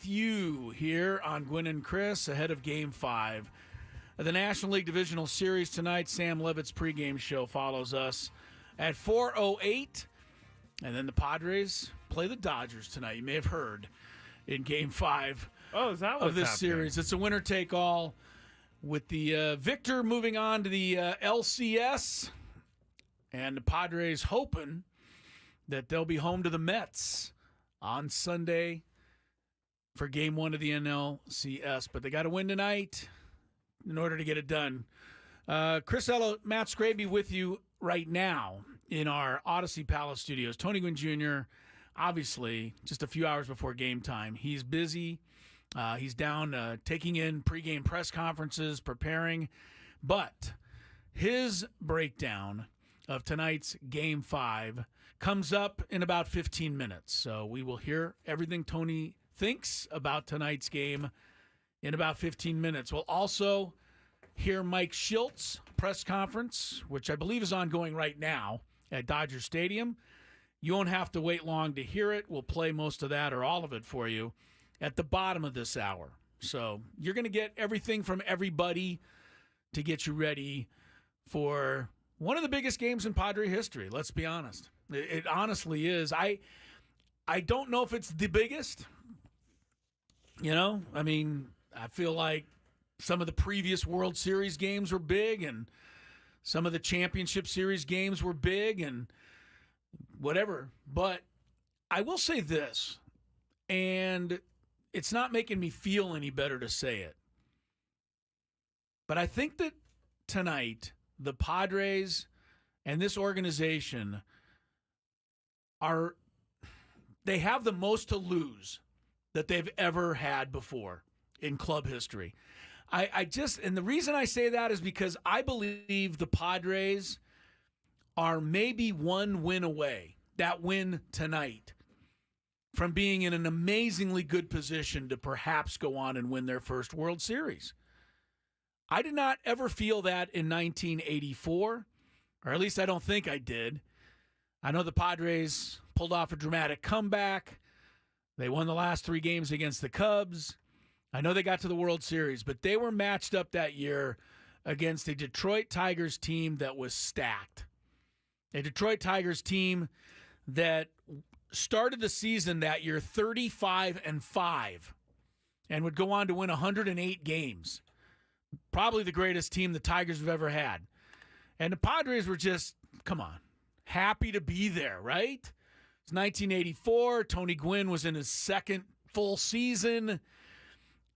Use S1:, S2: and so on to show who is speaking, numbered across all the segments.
S1: with you here on Gwynn and Chris ahead of Game 5 of the National League Divisional Series tonight. Sam Levitt's pregame show follows us at 4:08, and then the Padres play the Dodgers tonight. You may have heard in Game 5
S2: is that
S1: of this
S2: happening?
S1: series. It's a winner-take-all with the victor moving on to the LCS, and the Padres hoping that they'll be home to the Mets on Sunday for Game 1 of the NLCS. But they got to win tonight in order to get it done. Chris Ello, Matt Scraby with you right now in our Odyssey Palace studios. Tony Gwynn Jr., obviously, just a few hours before game time. He's busy. He's down taking in pregame press conferences, preparing. But his breakdown of tonight's Game 5 comes up in about 15 minutes. So we will hear everything Tony thinks about tonight's game in about 15 minutes. We'll also hear Mike Schilt's press conference, which I believe is ongoing right now at Dodger Stadium. You won't have to wait long to hear it. We'll play most of that or all of it for you at the bottom of this hour. So you're going to get everything from everybody to get you ready for one of the biggest games in Padre history. Let's be honest. It honestly is. I don't know if it's the biggest. I feel like some of the previous World Series games were big, and some of the Championship Series games were big, and whatever. But I will say this, and it's not making me feel any better to say it, but I think that tonight the Padres and this organization they have the most to lose that they've ever had before in club history. And the reason I say that is because I believe the Padres are maybe one win away, that win tonight, from being in an amazingly good position to perhaps go on and win their first World Series. I did not ever feel that in 1984, or at least I don't think I did. I know the Padres pulled off a dramatic comeback. They won the last 3 games against the Cubs. I know they got to the World Series, but they were matched up that year against a Detroit Tigers team that was stacked. A Detroit Tigers team that started the season that year 35-5 and would go on to win 108 games. Probably the greatest team the Tigers have ever had. And the Padres were just, come on, happy to be there, right? It's 1984. Tony Gwynn was in his second full season.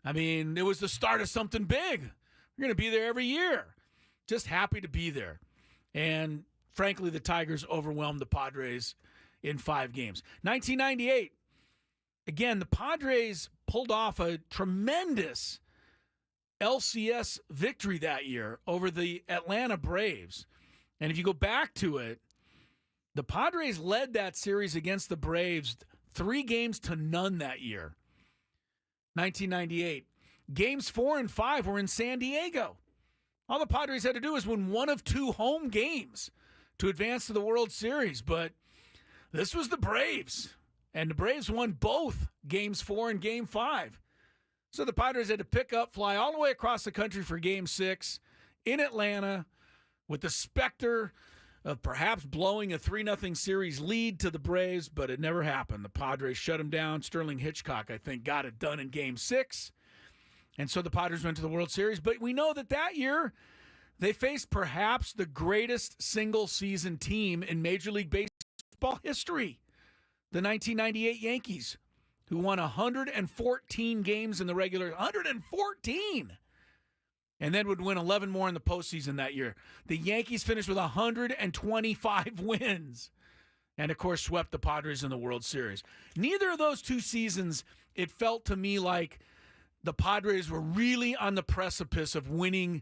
S1: I mean, it was the start of something big. We're going to be there every year. Just happy to be there. And frankly, the Tigers overwhelmed the Padres in 5 games. 1998, again, the Padres pulled off a tremendous LCS victory that year over the Atlanta Braves. And if you go back to it, the Padres led that series against the Braves 3-0 that year. 1998. Games 4 and 5 were in San Diego. All the Padres had to do was win one of 2 home games to advance to the World Series. But this was the Braves, and the Braves won both Games 4 and Game 5. So the Padres had to pick up, fly all the way across the country for Game 6 in Atlanta with the specter of perhaps blowing a 3-0 series lead to the Braves, but it never happened. The Padres shut them down. Sterling Hitchcock, I think, got it done in Game 6. And so the Padres went to the World Series. But we know that year they faced perhaps the greatest single-season team in Major League Baseball history, the 1998 Yankees, who won 114 games in the regular, 114, and then would win 11 more in the postseason that year. The Yankees finished with 125 wins and, of course, swept the Padres in the World Series. Neither of those 2 seasons, it felt to me like the Padres were really on the precipice of winning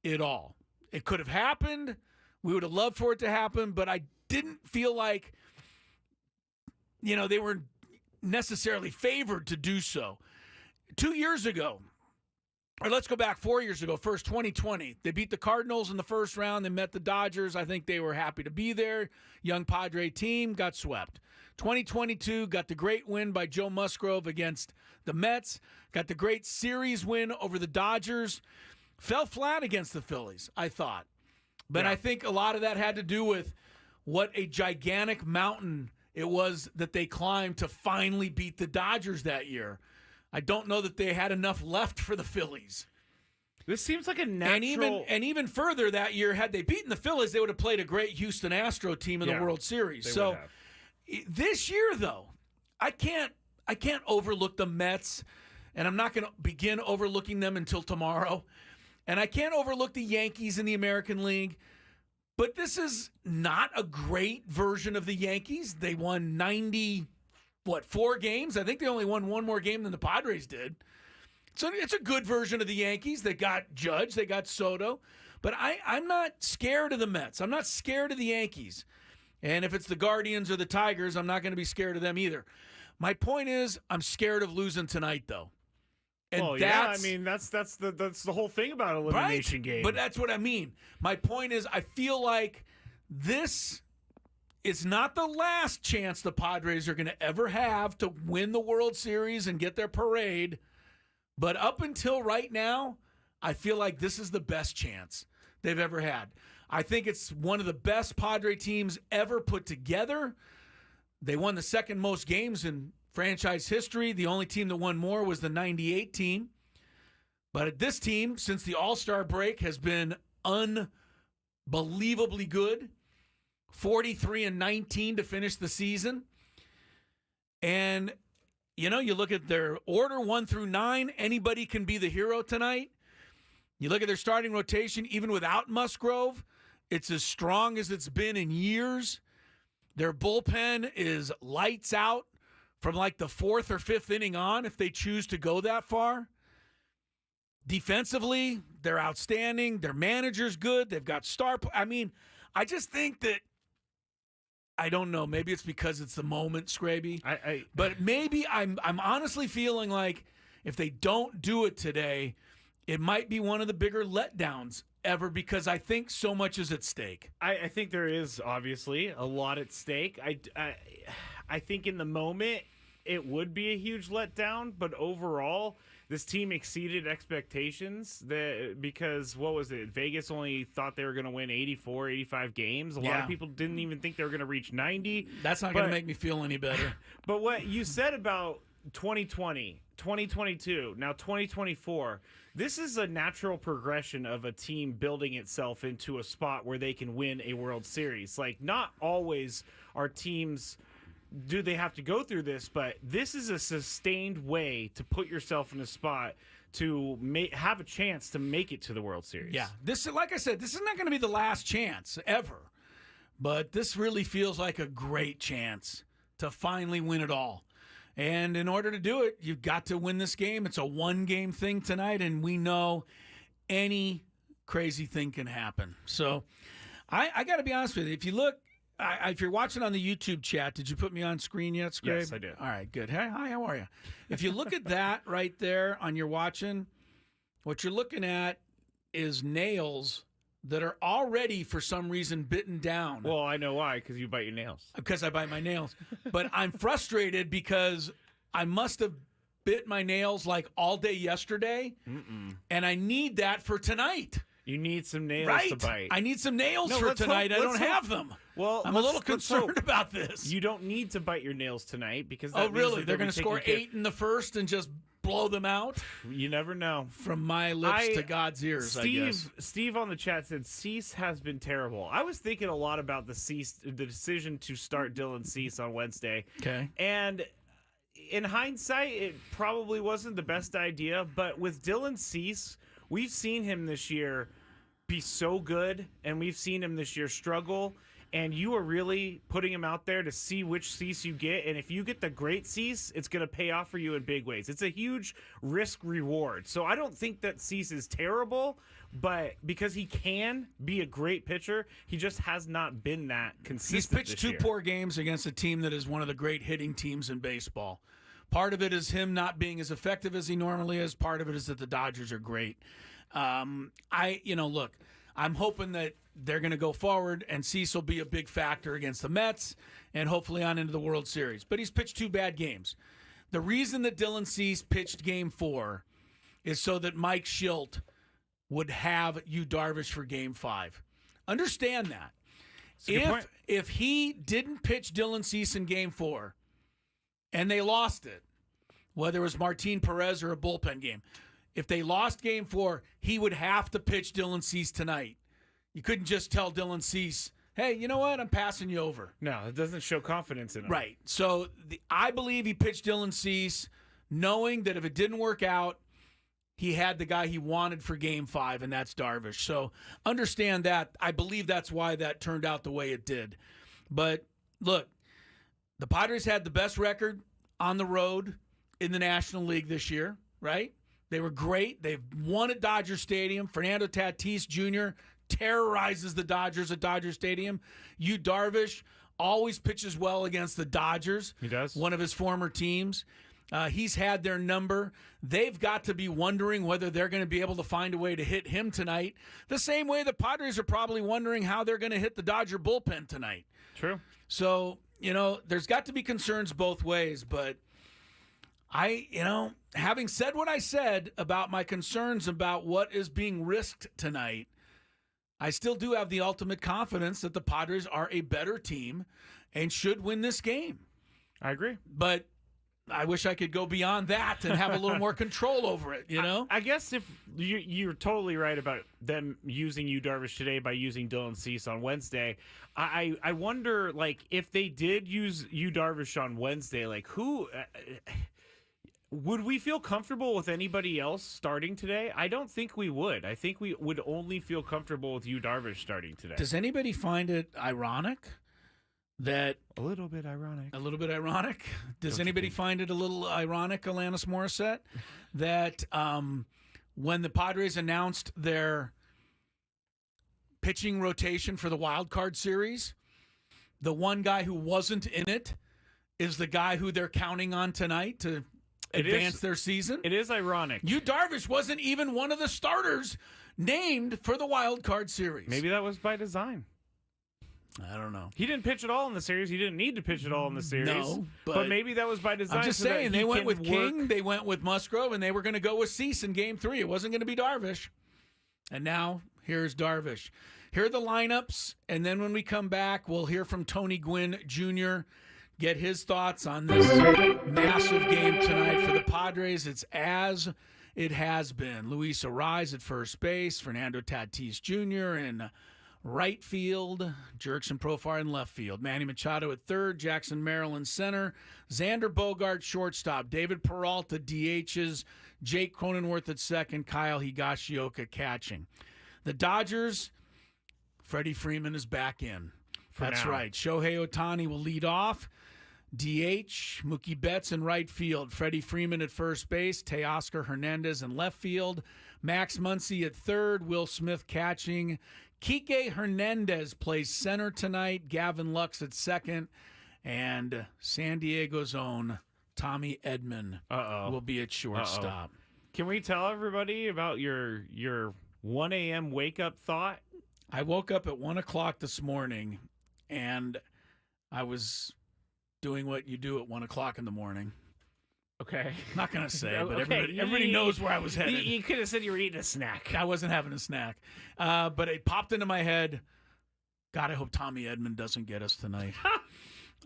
S1: it all. It could have happened. We would have loved for it to happen, but I didn't feel like, they were necessarily favored to do so. 2 years ago, or let's go back 4 years ago, first 2020. They beat the Cardinals in the first round. They met the Dodgers. I think they were happy to be there. Young Padre team got swept. 2022 got the great win by Joe Musgrove against the Mets. Got the great series win over the Dodgers. Fell flat against the Phillies, I thought. But I think a lot of that had to do with what a gigantic mountain it was that they climbed to finally beat the Dodgers that year. I don't know that they had enough left for the Phillies.
S2: This seems like a natural...
S1: And even further that year, had they beaten the Phillies, they would have played a great Houston Astro team in the World Series. So this year, though, I can't overlook the Mets, and I'm not going to begin overlooking them until tomorrow. And I can't overlook the Yankees in the American League. But this is not a great version of the Yankees. They won 4 games? I think they only won one more game than the Padres did. So it's a good version of the Yankees. They got Judge, they got Soto. But I'm not scared of the Mets. I'm not scared of the Yankees. And if it's the Guardians or the Tigers, I'm not going to be scared of them either. My point is, I'm scared of losing tonight, though. And
S2: that's the whole thing about elimination game.
S1: But that's what I mean. My point is, I feel like this is not the last chance the Padres are going to ever have to win the World Series and get their parade. But up until right now, I feel like this is the best chance they've ever had. I think it's one of the best Padre teams ever put together. They won the second most games in franchise history. The only team that won more was the 98 team. But this team, since the All-Star break, has been unbelievably good. 43-19 to finish the season. And, you look at their order 1 through 9, anybody can be the hero tonight. You look at their starting rotation, even without Musgrove, it's as strong as it's been in years. Their bullpen is lights out from like the 4th or 5th inning on, if they choose to go that far. Defensively, they're outstanding. Their manager's good. They've got I just think that, I don't know, maybe it's because it's the moment, Scraby. But maybe I'm honestly feeling like if they don't do it today, it might be one of the bigger letdowns ever, because I think so much is at stake.
S2: I think there is obviously a lot at stake. I think in the moment it would be a huge letdown, but overall this team exceeded expectations because, what was it? Vegas only thought they were going to win 84, 85 games. A lot of people didn't even think they were going to reach 90.
S1: That's not going to make me feel any better.
S2: But what you said about 2020, 2022, now 2024, this is a natural progression of a team building itself into a spot where they can win a World Series. Like, not always are teams... do they have to go through this, but this is a sustained way to put yourself in a spot to have a chance to make it to the World Series.
S1: Yeah, like I said, this is not going to be the last chance ever, but this really feels like a great chance to finally win it all. And in order to do it, you've got to win this game. It's a one-game thing tonight, and we know any crazy thing can happen. So I got to be honest with you. If you look, if you're watching on the YouTube chat, did you put me on screen yet, Scrape?
S2: Yes, I did.
S1: All right, good. Hi, how are you? If you look at that right there on your watching, what you're looking at is nails that are already, for some reason, bitten down.
S2: Well, I know why, because you bite your nails.
S1: Because I bite my nails. But I'm frustrated because I must have bit my nails like all day yesterday, and I need that for tonight.
S2: You need some nails to bite.
S1: I need some nails for tonight. I don't have them.
S2: Well,
S1: I'm a little concerned about this.
S2: You don't need to bite your nails tonight because
S1: really? They're going to score 8 in the first and just blow them out?
S2: You never know.
S1: From my lips to God's ears, I guess.
S2: Steve on the chat said Cease has been terrible. I was thinking a lot about the decision to start Dylan Cease on Wednesday.
S1: Okay.
S2: And in hindsight, it probably wasn't the best idea. But with Dylan Cease, we've seen him this year be so good, and we've seen him this year struggle. And you are really putting him out there to see which Cease you get. And if you get the great Cease, it's going to pay off for you in big ways. It's a huge risk-reward. So I don't think that Cease is terrible, but because he can be a great pitcher, he just has not been that consistent.
S1: He's pitched two poor games against a team that is one of the great hitting teams in baseball. Part of it is him not being as effective as he normally is. Part of it is that the Dodgers are great. Look, I'm hoping that they're going to go forward and Cease will be a big factor against the Mets and hopefully on into the World Series. But he's pitched 2 bad games. The reason that Dylan Cease pitched Game 4 is so that Mike Schilt would have Yu Darvish for Game 5. Understand that. If he didn't pitch Dylan Cease in Game 4 and they lost it, whether it was Martin Perez or a bullpen game, if they lost Game 4, he would have to pitch Dylan Cease tonight. You couldn't just tell Dylan Cease, hey, you know what? I'm passing you over.
S2: No, it doesn't show confidence in him.
S1: Right. So I believe he pitched Dylan Cease knowing that if it didn't work out, he had the guy he wanted for Game 5, and that's Darvish. So understand that. I believe that's why that turned out the way it did. But look, the Padres had the best record on the road in the National League this year, right? They were great. They've won at Dodger Stadium. Fernando Tatis Jr. terrorizes the Dodgers at Dodger Stadium. Yu Darvish always pitches well against the Dodgers.
S2: He does.
S1: One of his former teams. He's had their number. They've got to be wondering whether they're going to be able to find a way to hit him tonight. The same way the Padres are probably wondering how they're going to hit the Dodger bullpen tonight.
S2: True.
S1: So, there's got to be concerns both ways. But having said what I said about my concerns about what is being risked tonight, I still do have the ultimate confidence that the Padres are a better team and should win this game.
S2: I agree.
S1: But I wish I could go beyond that and have a little more control over it,
S2: I guess if you're totally right about them using Yu Darvish today by using Dylan Cease on Wednesday, I wonder, if they did use Yu Darvish on Wednesday, who would we feel comfortable with anybody else starting today? I don't think we would. I think we would only feel comfortable with Yu Darvish starting today.
S1: Does anybody find it ironic that
S2: a little bit ironic?
S1: Does anybody find it a little ironic, Alanis Morissette, that when the Padres announced their pitching rotation for the wild card series, the one guy who wasn't in it is the guy who they're counting on tonight to advance their season?
S2: It is ironic.
S1: Yu Darvish wasn't even one of the starters named for the wild card series.
S2: Maybe that was by design.
S1: I don't know.
S2: He didn't pitch at all in the series. He didn't need to pitch at all in the series.
S1: No,
S2: but maybe that was by design.
S1: I'm just saying, they went with King, they went with Musgrove, and they were going to go with Cease in Game 3. It wasn't going to be Darvish. And now, here's Darvish. Here are the lineups, and then when we come back, we'll hear from Tony Gwynn Jr., get his thoughts on this massive game tonight for the Padres. It's as it has been. Luis Arraez at first base, Fernando Tatis Jr. in right field, Jurickson Profar in left field, Manny Machado at third, Jackson Merrill in center, Xander Bogart shortstop, David Peralta DHs, Jake Cronenworth at second, Kyle Higashioka catching. The Dodgers, Freddie Freeman is back in. That's right. Shohei Ohtani will lead off. DH, Mookie Betts in right field, Freddie Freeman at first base, Teoscar Hernandez in left field, Max Muncy at third, Will Smith catching, Kike Hernandez plays center tonight, Gavin Lux at second, and San Diego's own Tommy Edman will be at shortstop.
S2: Can we tell everybody about your 1 a.m. wake-up thought?
S1: I woke up at 1 o'clock this morning, and I was doing what you do at 1 o'clock in the morning.
S2: Okay.
S1: Not going to say, but everybody knows where I was headed.
S2: You could have said you were eating a snack.
S1: I wasn't having a snack. But it popped into my head, God, I hope Tommy Edman doesn't get us tonight.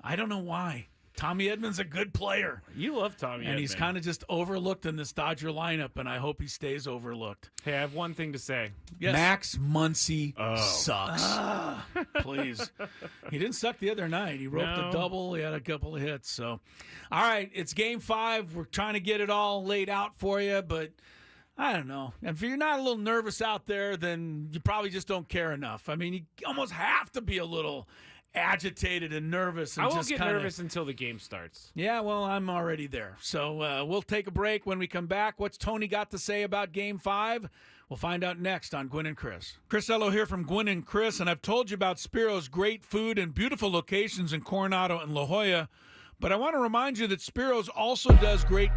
S1: I don't know why. Tommy Edman's a good player.
S2: You love Tommy Edman.
S1: And he's kind of just overlooked in this Dodger lineup, and I hope he stays overlooked.
S2: Hey, I have one thing to say.
S1: Yes. Max Muncy sucks. Please. He didn't suck the other night. He roped a double. He had a couple of hits. So, all right, it's Game 5. We're trying to get it all laid out for you, but I don't know. If you're not a little nervous out there, then you probably just don't care enough. I mean, you almost have to be a little agitated and nervous. And
S2: I won't get nervous until the game starts.
S1: Yeah, well, I'm already there. So we'll take a break. When we come back, what's Tony got to say about Game 5? We'll find out next on Gwynn and Chris. Chris Ello here from Gwynn and Chris, and I've told you about Spiro's great food and beautiful locations in Coronado and La Jolla. But I want to remind you that Spiros also does great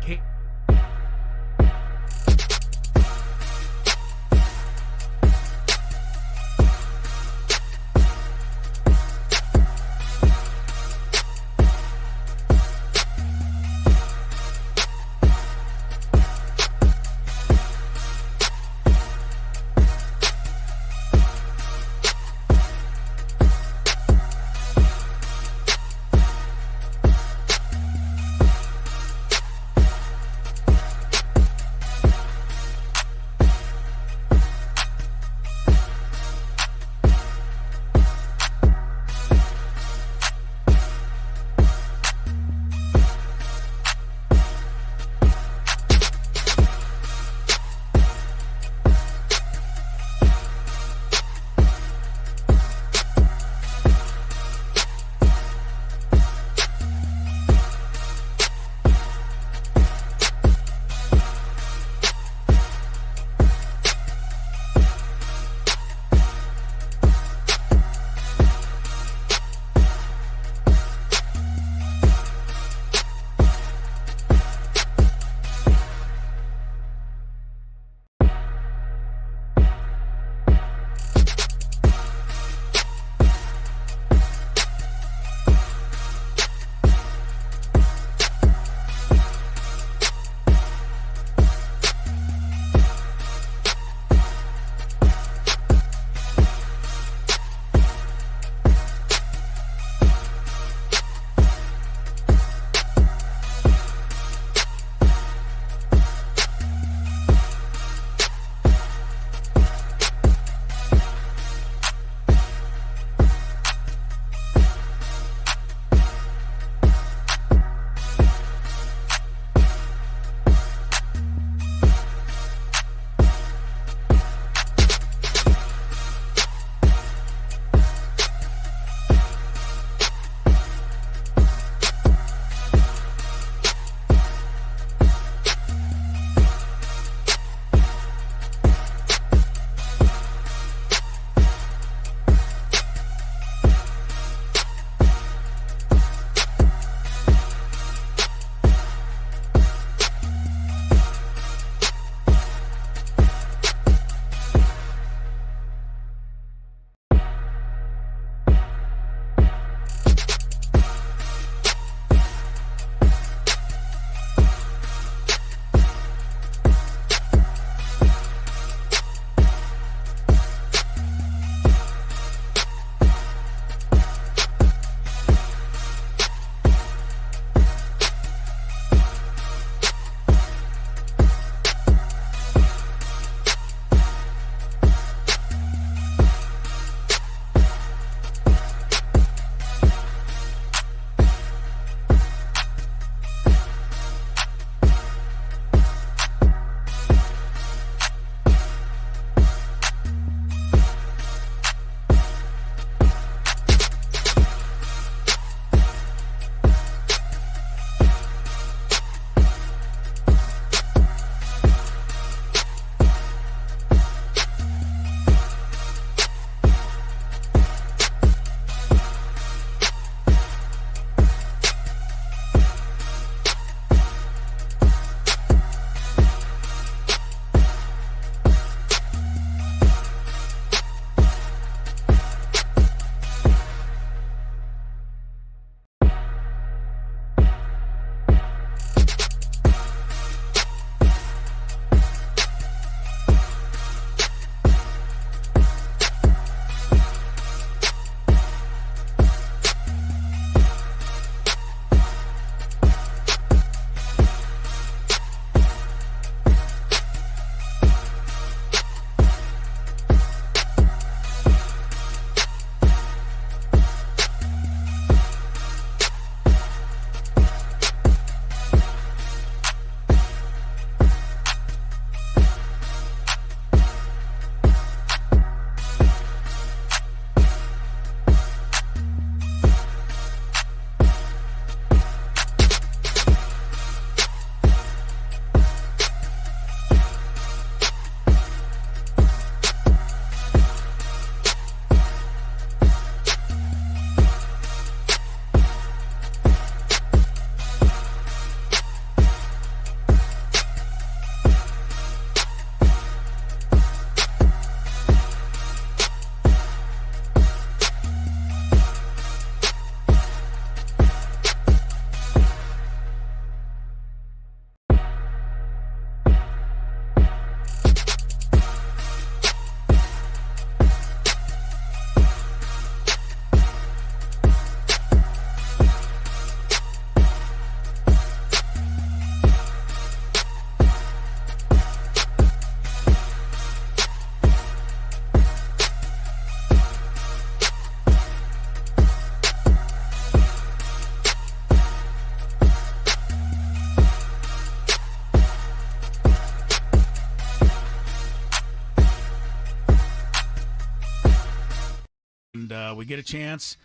S1: we get a chance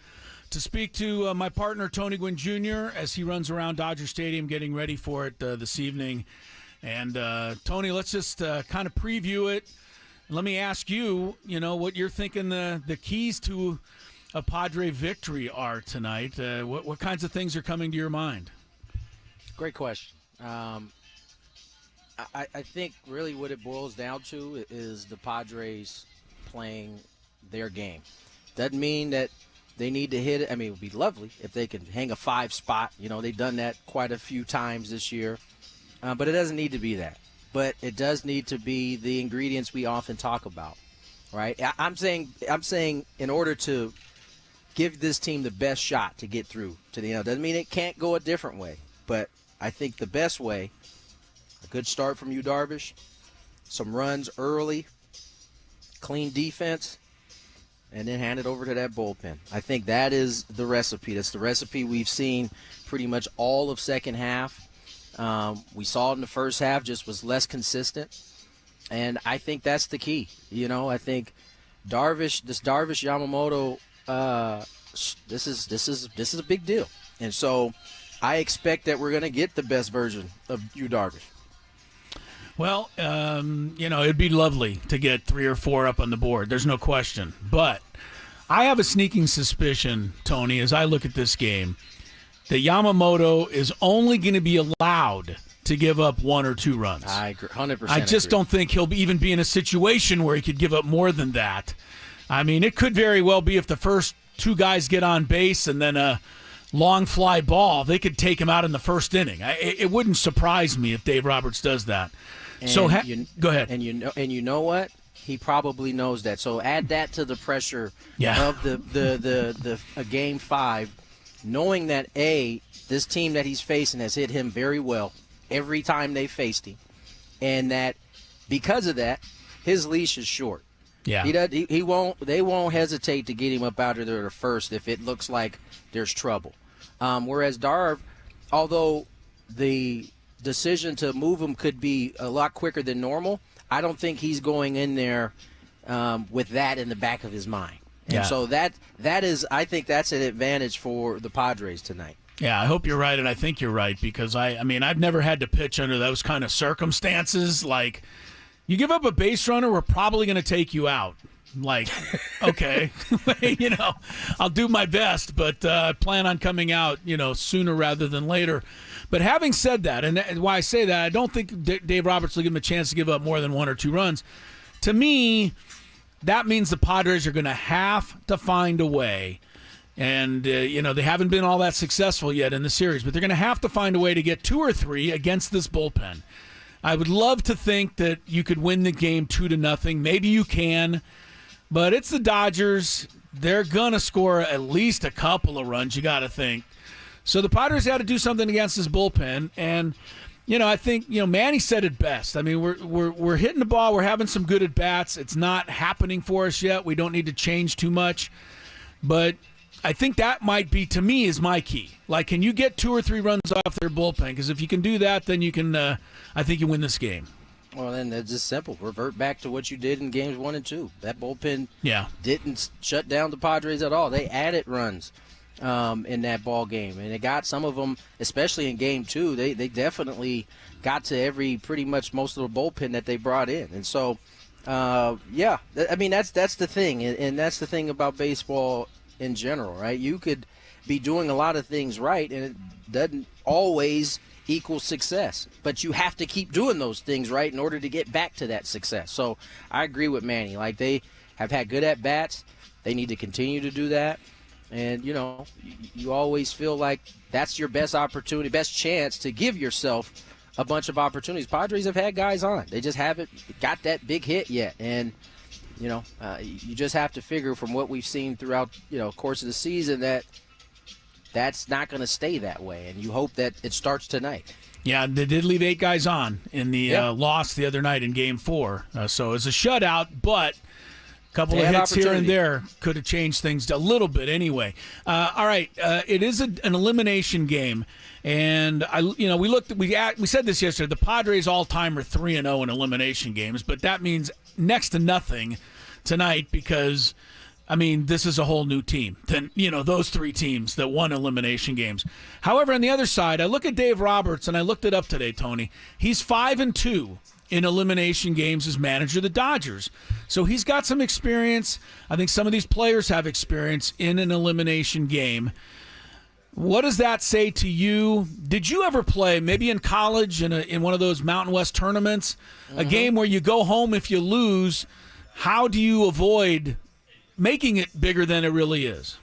S1: to speak to my partner, Tony Gwynn Jr., as he runs around Dodger Stadium getting ready for it this evening. And, Tony, let's just kind of preview it. Let me ask you, what you're thinking the keys to a Padre victory are tonight. What kinds of things are coming to your mind?
S3: Great question. I think really what it boils down to is the Padres playing their game. Doesn't mean that they need to hit it. I mean, it would be lovely if they could hang a 5 spot. They've done that quite a few times this year. But it doesn't need to be that. But it does need to be the ingredients we often talk about, right? I'm saying in order to give this team the best shot to get through to the end. Doesn't mean it can't go a different way. But I think the best way, a good start from you, Darvish, some runs early, clean defense, and then hand it over to that bullpen. I think that is the recipe. That's the recipe we've seen pretty much all of second half. We saw it in the first half, just was less consistent. And I think that's the key. I think Darvish Yamamoto, this is a big deal. And so I expect that we're going to get the best version of you, Darvish.
S1: Well, it'd be lovely to get 3 or 4 up on the board. There's no question. But I have a sneaking suspicion, Tony, as I look at this game, that Yamamoto is only going to be allowed to give up 1 or 2 runs.
S3: I agree, 100%.
S1: I just don't think he'll even be in a situation where he could give up more than that. I mean, it could very well be if the first 2 guys get on base and then a long fly ball, they could take him out in the first inning. It wouldn't surprise me if Dave Roberts does that. Go ahead.
S3: And you know what? He probably knows that. So add that to the pressure of the Game 5, knowing that this team that he's facing has hit him very well every time they faced him, and that because of that, his leash is short.
S1: Yeah,
S3: he won't. They won't hesitate to get him up out of there first if it looks like there's trouble. Whereas Darv, although the decision to move him could be a lot quicker than normal, I don't think he's going in there with that in the back of his mind. And so that is, I think that's an advantage for the Padres tonight.
S1: Yeah, I hope you're right, and I think you're right, because I mean, I've never had to pitch under those kind of circumstances. Like, you give up a base runner, we're probably going to take you out. Like, okay, I'll do my best, but I plan on coming out, sooner rather than later. But having said that, and why I say that, I don't think Dave Roberts will give him a chance to give up more than 1 or 2 runs. To me, that means the Padres are going to have to find a way. And, they haven't been all that successful yet in the series, but they're going to have to find a way to get 2 or 3 against this bullpen. I would love to think that you could win the game 2-0. Maybe you can, but it's the Dodgers. They're going to score at least a couple of runs, you got to think. So the Padres got to do something against this bullpen, and I think Manny said it best. I mean, we're hitting the ball, we're having some good at bats. It's not happening for us yet. We don't need to change too much, but I think that might be, to me, is my key. Like, can you get 2 or 3 runs off their bullpen? Because if you can do that, then you can. I think you win this game.
S3: Well, then that's just simple. Revert back to what you did in games 1 and 2. That bullpen didn't shut down the Padres at all. They added runs in that ball game, and they got some of them, especially in game 2. They definitely got to pretty much most of the bullpen that they brought in, and so I mean that's the thing, and that's the thing about baseball in general, right? You could be doing a lot of things right, and it doesn't always equal success, but you have to keep doing those things right in order to get back to that success. So I agree with Manny. Like, they have had good at bats. They need to continue to do that. And, you always feel like that's your best opportunity, best chance to give yourself a bunch of opportunities. Padres have had guys on. They just haven't got that big hit yet. And, you just have to figure from what we've seen throughout, course of the season that that's not going to stay that way. And you hope that it starts tonight.
S1: Yeah, they did leave 8 guys on in the loss the other night in Game 4. So it was a shutout, but a couple of hits here and there could have changed things a little bit anyway. All right, it is an elimination game. And we said this yesterday. The Padres all-time are 3-0 in elimination games, but that means next to nothing tonight because I mean, this is a whole new team than, those three teams that won elimination games. However, on the other side, I look at Dave Roberts, and I looked it up today, Tony. He's 5-2 in elimination games as manager of the Dodgers. So he's got some experience. I think some of these players have experience in an elimination game. What does that say to you? Did you ever play, maybe in college, in one of those Mountain West tournaments, a game where you go home if you lose? How do you avoid making it bigger than it really is?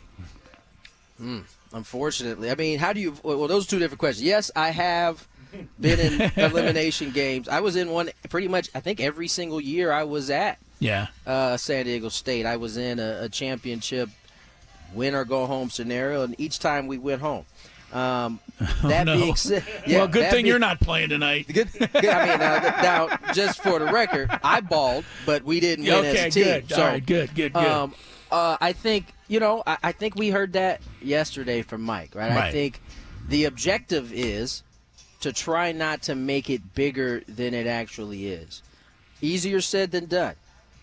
S3: Unfortunately. I mean, how do you – well, those are two different questions. Yes, I have been in elimination games. I was in one pretty much, I think, every single year I was at San Diego State. I was in a championship win or go home scenario, and each time we went home. Being said,
S1: well, good thing you're not playing tonight.
S3: Good. I mean, now, just for the record, I balled, but we didn't win as a team.
S1: Good.
S3: So,
S1: all right, good.
S3: I think I think we heard that yesterday from Mike, right? I think the objective is to try not to make it bigger than it actually is. Easier said than done.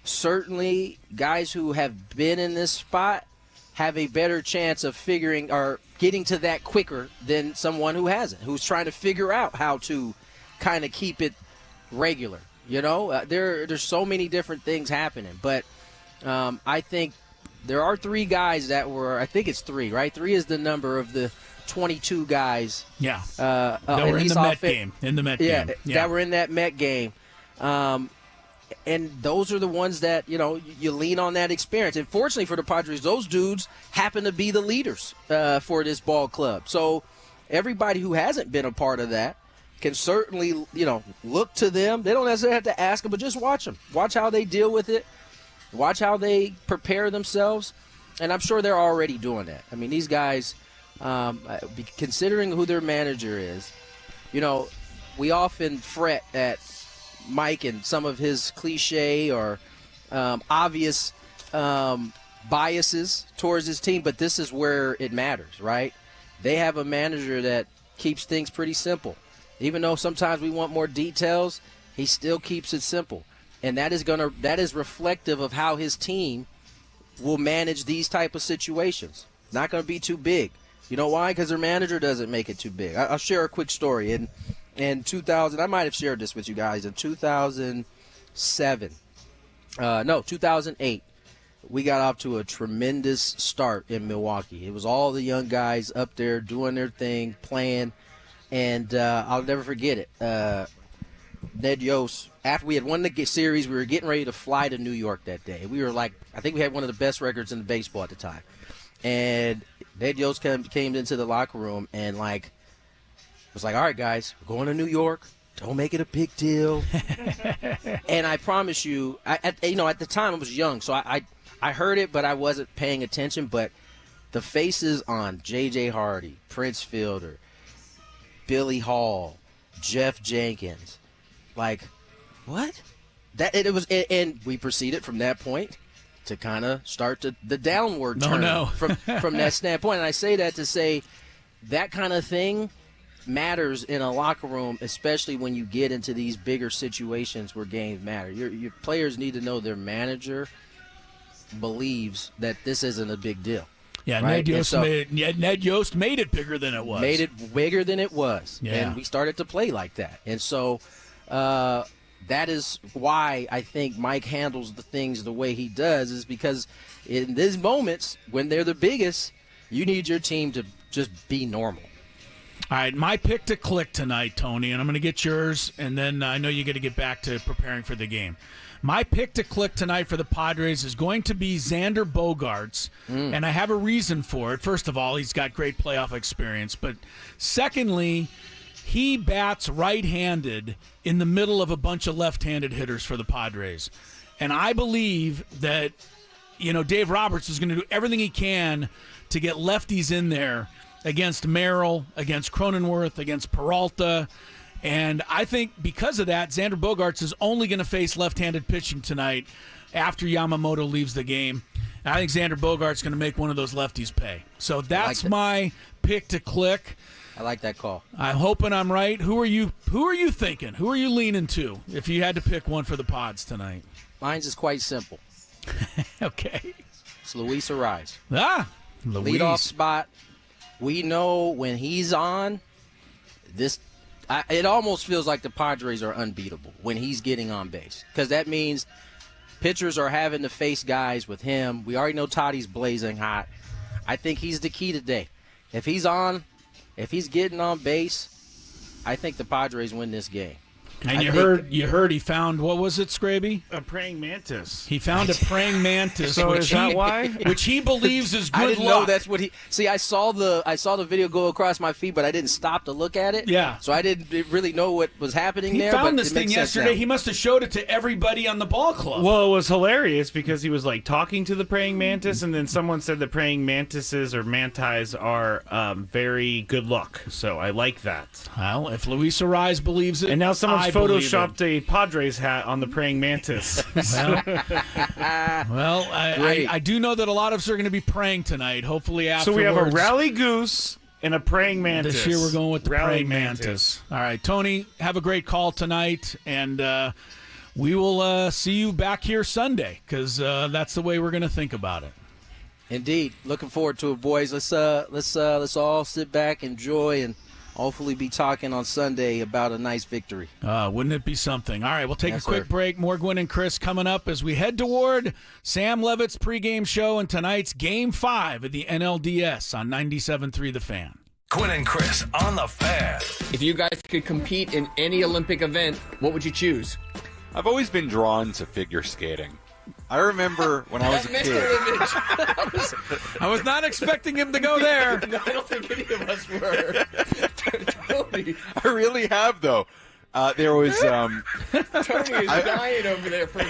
S3: Certainly, guys who have been in this spot have a better chance of figuring or getting to that quicker than someone who hasn't, who's trying to figure out how to kind of keep it regular. There's so many different things happening, but I think there are three guys that were, I think it's three, right? Three is the number of the 22 guys.
S1: Yeah. That were in the Met game.
S3: That were in that Met game. And those are the ones that, you lean on that experience. And fortunately for the Padres, those dudes happen to be the leaders for this ball club. So everybody who hasn't been a part of that can certainly, look to them. They don't necessarily have to ask them, but just watch them. Watch how they deal with it. Watch how they prepare themselves. And I'm sure they're already doing that. I mean, these guys, considering who their manager is, we often fret at Mike and some of his cliche or obvious biases towards his team, but this is where it matters, right? They have a manager that keeps things pretty simple. Even though sometimes we want more details, he still keeps it simple. And that is reflective of how his team will manage these type of situations. Not going to be too big. You know why? Because their manager doesn't make it too big. I'll share a quick story. In 2000, I might have shared this with you guys. In 2008, we got off to a tremendous start in Milwaukee. It was all the young guys up there doing their thing, playing, and I'll never forget it. Ned Yost, after we had won the series, we were getting ready to fly to New York that day. We were I think we had one of the best records in the baseball at the time. And Ned Yost came into the locker room and was like, all right, guys, we're going to New York. Don't make it a big deal. And I promise you, at the time I was young, so I heard it, but I wasn't paying attention. But the faces on J.J. Hardy, Prince Fielder, Billy Hall, Jeff Jenkins, what? And we proceeded from that point to kind of start the downward turn from that standpoint. And I say that to say that kind of thing matters in a locker room, especially when you get into these bigger situations where games matter. Your players need to know their manager believes that this isn't a big deal.
S1: Yeah,
S3: right?
S1: Ned Yost made it bigger than it was.
S3: Made it bigger than it was.
S1: Yeah.
S3: And we started to play like that. And so that is why I think Mike handles the things the way he does, is because in these moments when they're the biggest, you need your team to just be normal.
S1: All right, my pick to click tonight, Tony, and I'm going to get yours, and then I know you got to get back to preparing for the game. My pick to click tonight for the Padres is going to be Xander Bogaerts, and I have a reason for it. First of all, he's got great playoff experience, but secondly, he bats right-handed in the middle of a bunch of left-handed hitters for the Padres. And I believe that, Dave Roberts is going to do everything he can to get lefties in there against Merrill, against Cronenworth, against Peralta. And I think because of that, Xander Bogaerts is only going to face left-handed pitching tonight after Yamamoto leaves the game. And I think Xander Bogaerts is going to make one of those lefties pay. So that's my pick to click.
S3: I like that call.
S1: I'm hoping I'm right. Who are you thinking? Who are you leaning to if you had to pick one for the Pods tonight?
S3: Mine's is quite simple.
S1: Okay.
S3: It's Luis Ariz.
S1: Luis.
S3: Leadoff spot. We know when he's on, it almost feels like the Padres are unbeatable when he's getting on base. Because that means pitchers are having to face guys with him. We already know Toddy's blazing hot. I think he's the key today. If he's getting on base, I think the Padres win this game.
S1: And you heard he found, what was it, Scraby?
S2: A praying mantis.
S1: He found a praying mantis.
S2: So is that why?
S1: Which he believes is good
S3: I didn't
S1: luck.
S3: know that's what he. See, I saw the video go across my feed, but I didn't stop to look at it.
S1: Yeah.
S3: So I didn't really know what was happening
S1: He
S3: there.
S1: found
S3: but
S1: this
S3: it
S1: thing
S3: makes sense
S1: yesterday.
S3: now.
S1: He must have showed it to everybody on the ball club.
S2: Well, it was hilarious because he was like talking to the praying mantis, and then someone said the praying mantises or mantis are very good luck. So I like that.
S1: Well, if Luis Ariz believes it,
S2: And now someone's
S1: I believe
S2: photoshopped a Padres hat on the praying mantis.
S1: Well, I do know that a lot of us are going to be praying tonight. Hopefully,
S2: So
S1: afterwards.
S2: we have a rally goose and a praying mantis.
S1: This year we're going with the
S2: Rally
S1: praying mantis. All right, Tony, have a great call tonight, and we will see you back here Sunday because that's the way we're going to think about it.
S3: Indeed, looking forward to it, boys. Let's all sit back, enjoy, and hopefully be talking on Sunday about a nice victory.
S1: Wouldn't it be something? All right, we'll take
S3: Yes,
S1: a quick
S3: sir.
S1: break. More Gwynn and Chris coming up as we head toward Sam Levitt's pregame show and tonight's Game 5 of the NLDS on 97.3 The Fan.
S4: Gwynn and Chris on the Fan.
S5: If you guys could compete in any Olympic event, what would you choose?
S6: I've always been drawn to figure skating. I remember when I was a kid.
S1: I was not expecting him to go there.
S5: No, I don't think any of us were. Tony
S6: I really have, though. There was.
S5: Tony is dying over there for.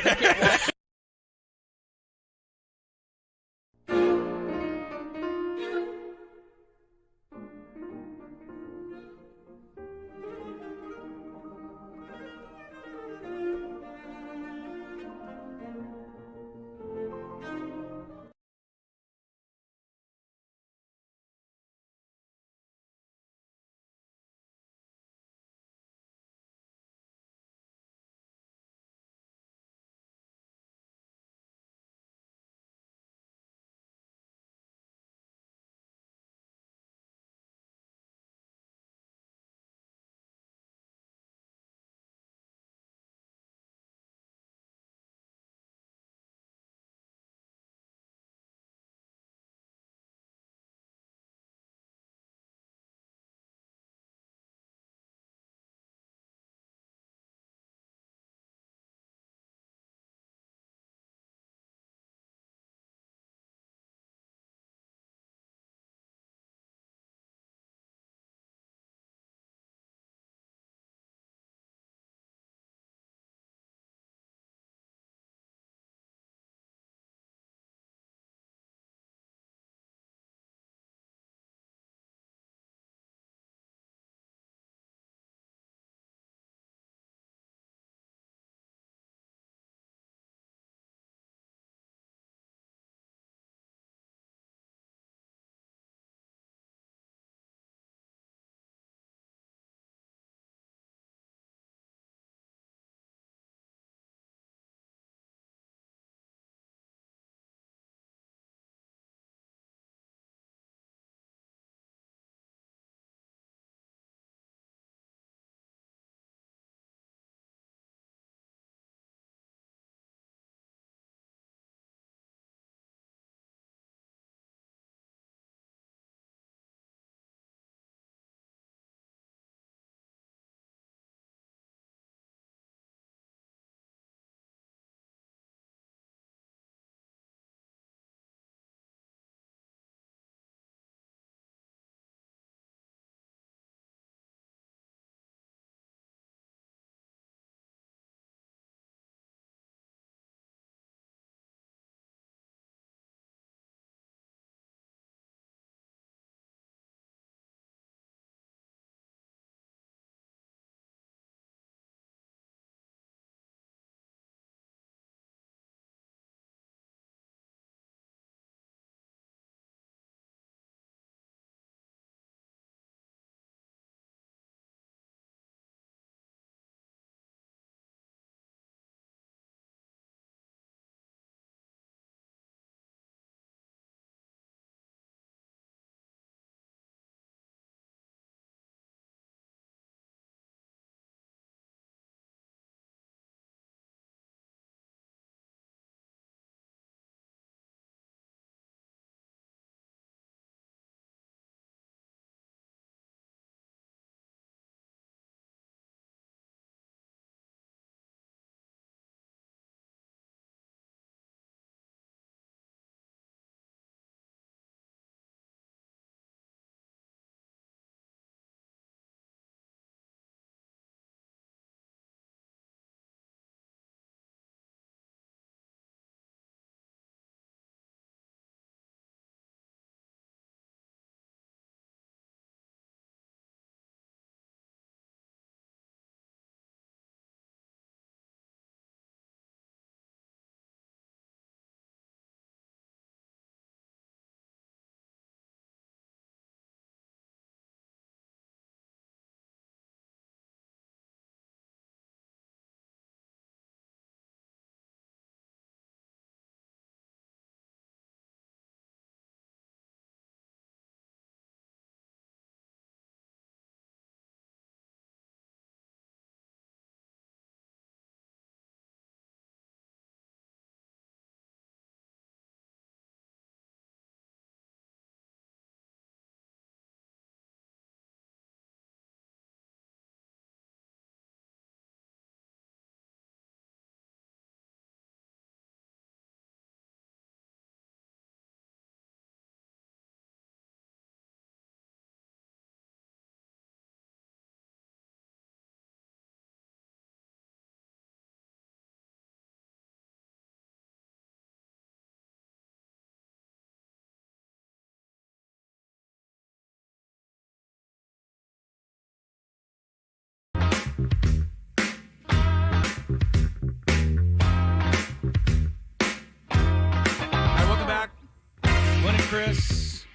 S1: Chris.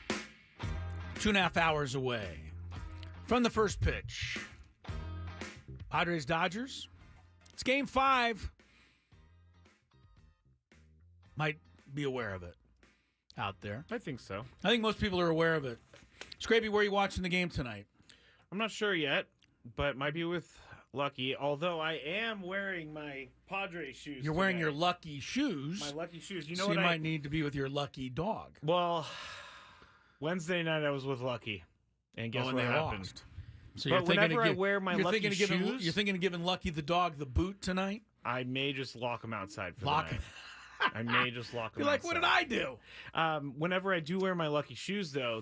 S1: 2.5 hours away from the first pitch. Padres Dodgers. It's game 5. Might be aware of it out there.
S2: I think so.
S1: I think most people are aware of it. Scrappy, where are you watching the game tonight?
S2: I'm not sure yet, but might be with Lucky. Although I am wearing my Padres shoes.
S1: You're wearing
S2: today.
S1: your lucky shoes.
S2: My lucky shoes. You know
S1: so
S2: what?
S1: you might need to be with your lucky dog.
S2: Well, Wednesday night I was with Lucky, and guess
S1: and
S2: what
S1: they
S2: happened?
S1: lost. So
S2: But whenever I wear my lucky shoes,
S1: you're thinking of giving Lucky the dog the boot tonight?
S2: I may just lock him outside for
S1: Lock
S2: the night. I may just lock him
S1: You're like,
S2: outside.
S1: what did I do?
S2: Whenever I do wear my lucky shoes, though,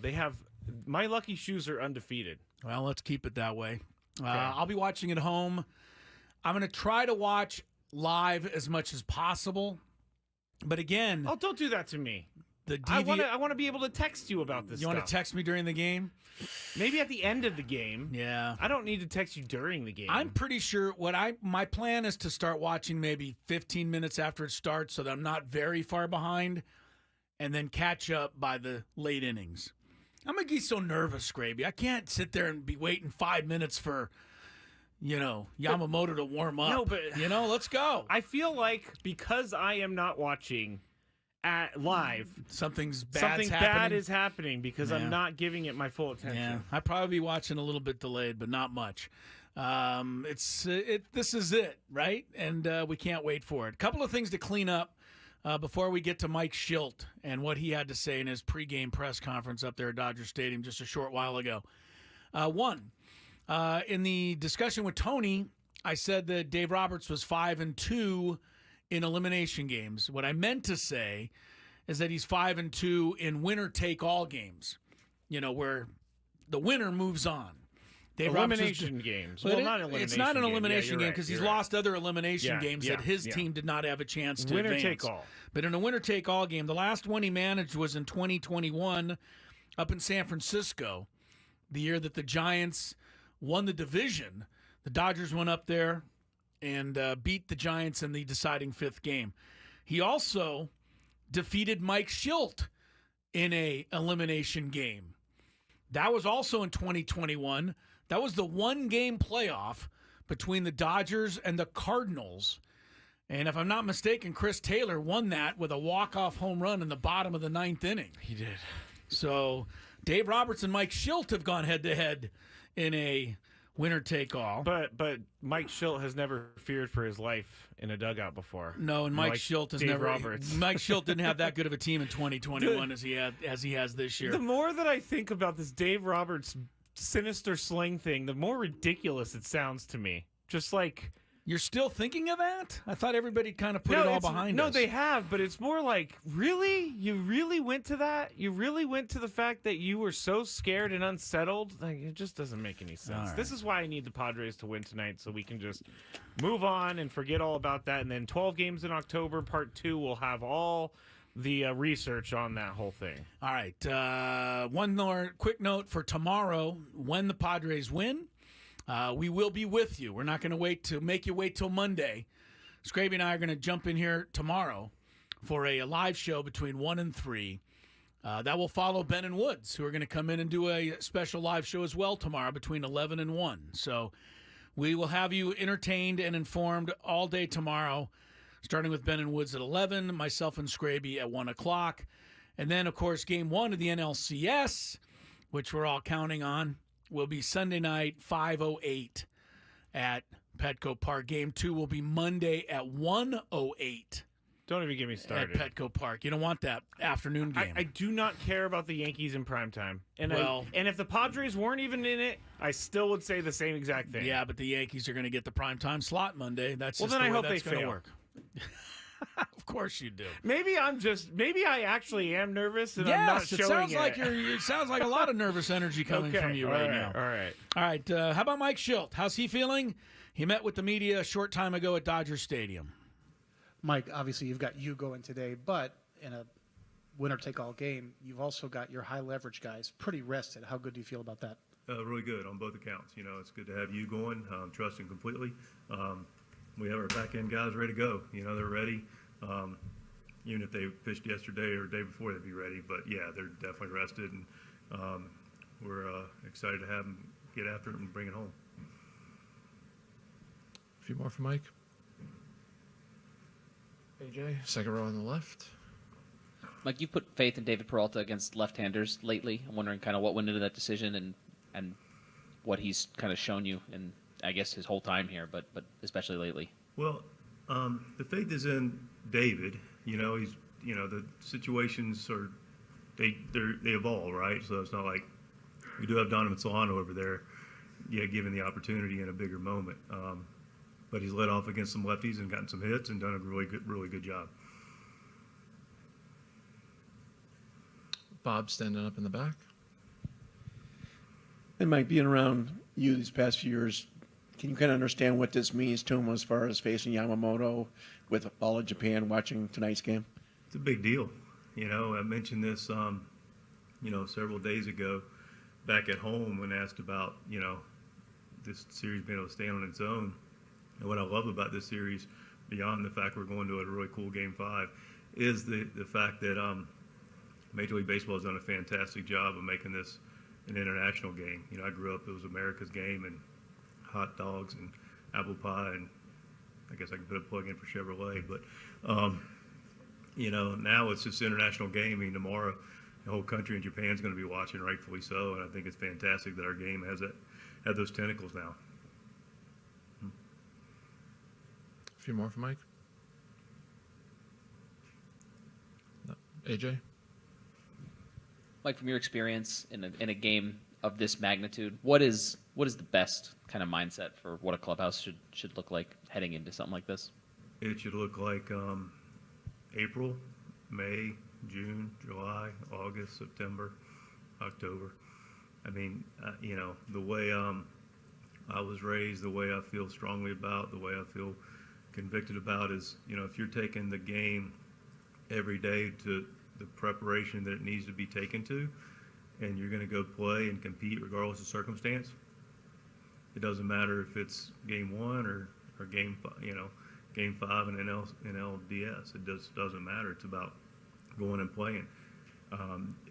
S2: my lucky shoes are undefeated.
S1: Well, let's keep it that way. I'll be watching at home. I'm going to try to watch live as much as possible. But again,
S2: Oh, don't do that to me.
S1: the
S2: I want to be able to text you about this
S1: You
S2: stuff.
S1: want to text me during the game?
S2: Maybe at the end of the game.
S1: Yeah.
S2: I don't need to text you during the game.
S1: I'm pretty sure my plan is to start watching maybe 15 minutes after it starts so that I'm not very far behind and then catch up by the late innings. I'm going to get so nervous, Scraby. I can't sit there and be waiting 5 minutes for, Yamamoto to warm up.
S2: No, but
S1: let's go.
S2: I feel like because I am not watching at live,
S1: Something
S2: bad
S1: happening.
S2: is happening because
S1: Yeah.
S2: I'm not giving it my full attention.
S1: Yeah, I'd probably be watching a little bit delayed, but not much. This is it, right? And we can't wait for it. A couple of things to clean up before we get to Mike Schilt and what he had to say in his pregame press conference up there at Dodger Stadium just a short while ago. One, in the discussion with Tony, I said that Dave Roberts was 5-2 in elimination games. What I meant to say is that he's 5-2 in winner-take-all games, where the winner moves on. Dave
S2: Elimination
S1: Roberts
S2: games.
S1: But
S2: Well, not elimination.
S1: it's not an
S2: game.
S1: elimination
S2: Yeah,
S1: game
S2: you're
S1: because
S2: right,
S1: he's
S2: you're right.
S1: lost other elimination games that his team did not have a chance to
S2: Winner
S1: advance.
S2: take all.
S1: But in a winner-take-all game, the last one he managed was in 2021 up in San Francisco, the year that the Giants won the division. The Dodgers went up there and beat the Giants in the deciding 5th game. He also defeated Mike Schilt in a elimination game. That was also in 2021. That was the one-game playoff between the Dodgers and the Cardinals. And if I'm not mistaken, Chris Taylor won that with a walk-off home run in the bottom of the 9th inning.
S2: He did.
S1: So Dave Roberts and Mike Schilt have gone head-to-head in a winner-take-all.
S2: But Mike Schilt has never feared for his life in a dugout before.
S1: No, and Mike
S2: Like
S1: Schilt has
S2: Dave
S1: never.
S2: Roberts.
S1: Mike Schilt didn't have that good of a team in 2021 as he has this year.
S2: The more that I think about this Dave Roberts sinister sling thing, the more ridiculous it sounds to me. Just like
S1: You're still thinking of that? I thought everybody kind of put it all behind us.
S2: No, they have, but it's more like, really? You really went to that? You really went to the fact that you were so scared and unsettled? Like, it just doesn't make any sense.
S1: right.
S2: This is why I need the Padres to win tonight so we can just move on and forget all about that. And then 12 games in October, part 2, will have all the research on that whole thing.
S1: All right. One more quick note for tomorrow. When the Padres win, we will be with you. We're not going to make you wait till Monday. Scraby and I are going to jump in here tomorrow for a live show between 1 and 3. That will follow Ben and Woods, who are going to come in and do a special live show as well tomorrow between 11 and 1. So we will have you entertained and informed all day tomorrow, starting with Ben and Woods at 11, myself and Scraby at 1 o'clock. And then, of course, Game 1 of the NLCS, which we're all counting on, will be Sunday night, 5:08 at Petco Park. Game 2 will be Monday at 1:08
S2: Don't even get me
S1: at
S2: started.
S1: Petco Park. You don't want that afternoon game.
S2: I do not care about the Yankees in primetime. And
S1: Well-
S2: and if the Padres weren't even in it, I still would say the same exact thing.
S1: Yeah, but the Yankees are going to get the primetime slot Monday. That's
S2: Well,
S1: just
S2: then
S1: the
S2: I
S1: way
S2: hope
S1: that's
S2: they
S1: going to
S2: fail.
S1: work. Of course you do.
S2: Maybe I actually am nervous and I'm not
S1: Yes, it
S2: showing
S1: sounds like it sounds like a lot of nervous energy coming
S2: Okay,
S1: from you
S2: all
S1: right
S2: right,
S1: now.
S2: All right.
S1: All right. How about Mike Schilt? How's he feeling? He met with the media a short time ago at Dodger Stadium.
S7: Mike, obviously you've got you going today, but in a winner-take-all game, you've also got your high-leverage guys pretty rested. How good do you feel about that?
S8: Really good on both accounts. You know, it's good to have you going, trusting completely. We have our back-end guys ready to go. You know, they're ready. even if they pitched yesterday or the day before, they'd be ready. But yeah, they're definitely rested, and we're excited to have them get after it and bring it home.
S9: A few more for Mike. AJ, second row on the left.
S10: Mike, you've put faith in David Peralta against left-handers lately. I'm wondering kind of what went into that decision and what he's kind of shown you in, I guess, his whole time here, but especially lately.
S8: Well, the faith is in David. He's the situations are they evolve, right? So it's not like we do have Donovan Solano over there, given the opportunity in a bigger moment. But he's led off against some lefties and gotten some hits and done a really good job.
S9: Bob standing up in the back.
S11: And Mike, being around you these past few years, can you kind of understand what this means to him as far as facing Yamamoto with all of Japan watching tonight's game?
S8: It's a big deal. I mentioned this, several days ago back at home when asked about, this series being able to stand on its own. And what I love about this series, beyond the fact we're going to a really cool Game 5, is the fact that Major League Baseball has done a fantastic job of making this an international game. I grew up, it was America's game, and hot dogs and apple pie, and I guess I can put a plug in for Chevrolet. But, now it's just international gaming. Tomorrow, the whole country in Japan is going to be watching, rightfully so, and I think it's fantastic that our game has those tentacles now.
S9: A few more for Mike. No. AJ?
S10: Mike, from your experience in a game of this magnitude, what is the best kind of mindset for what a clubhouse should look like heading into something like this?
S8: It should look like April, May, June, July, August, September, October. I mean, the way I was raised, the way I feel strongly about, the way I feel convicted about is, if you're taking the game every day to the preparation that it needs to be taken to, and you're going to go play and compete regardless of circumstance, it doesn't matter if it's Game 1 or Game 5 in NLDS. It just doesn't matter. It's about going and playing.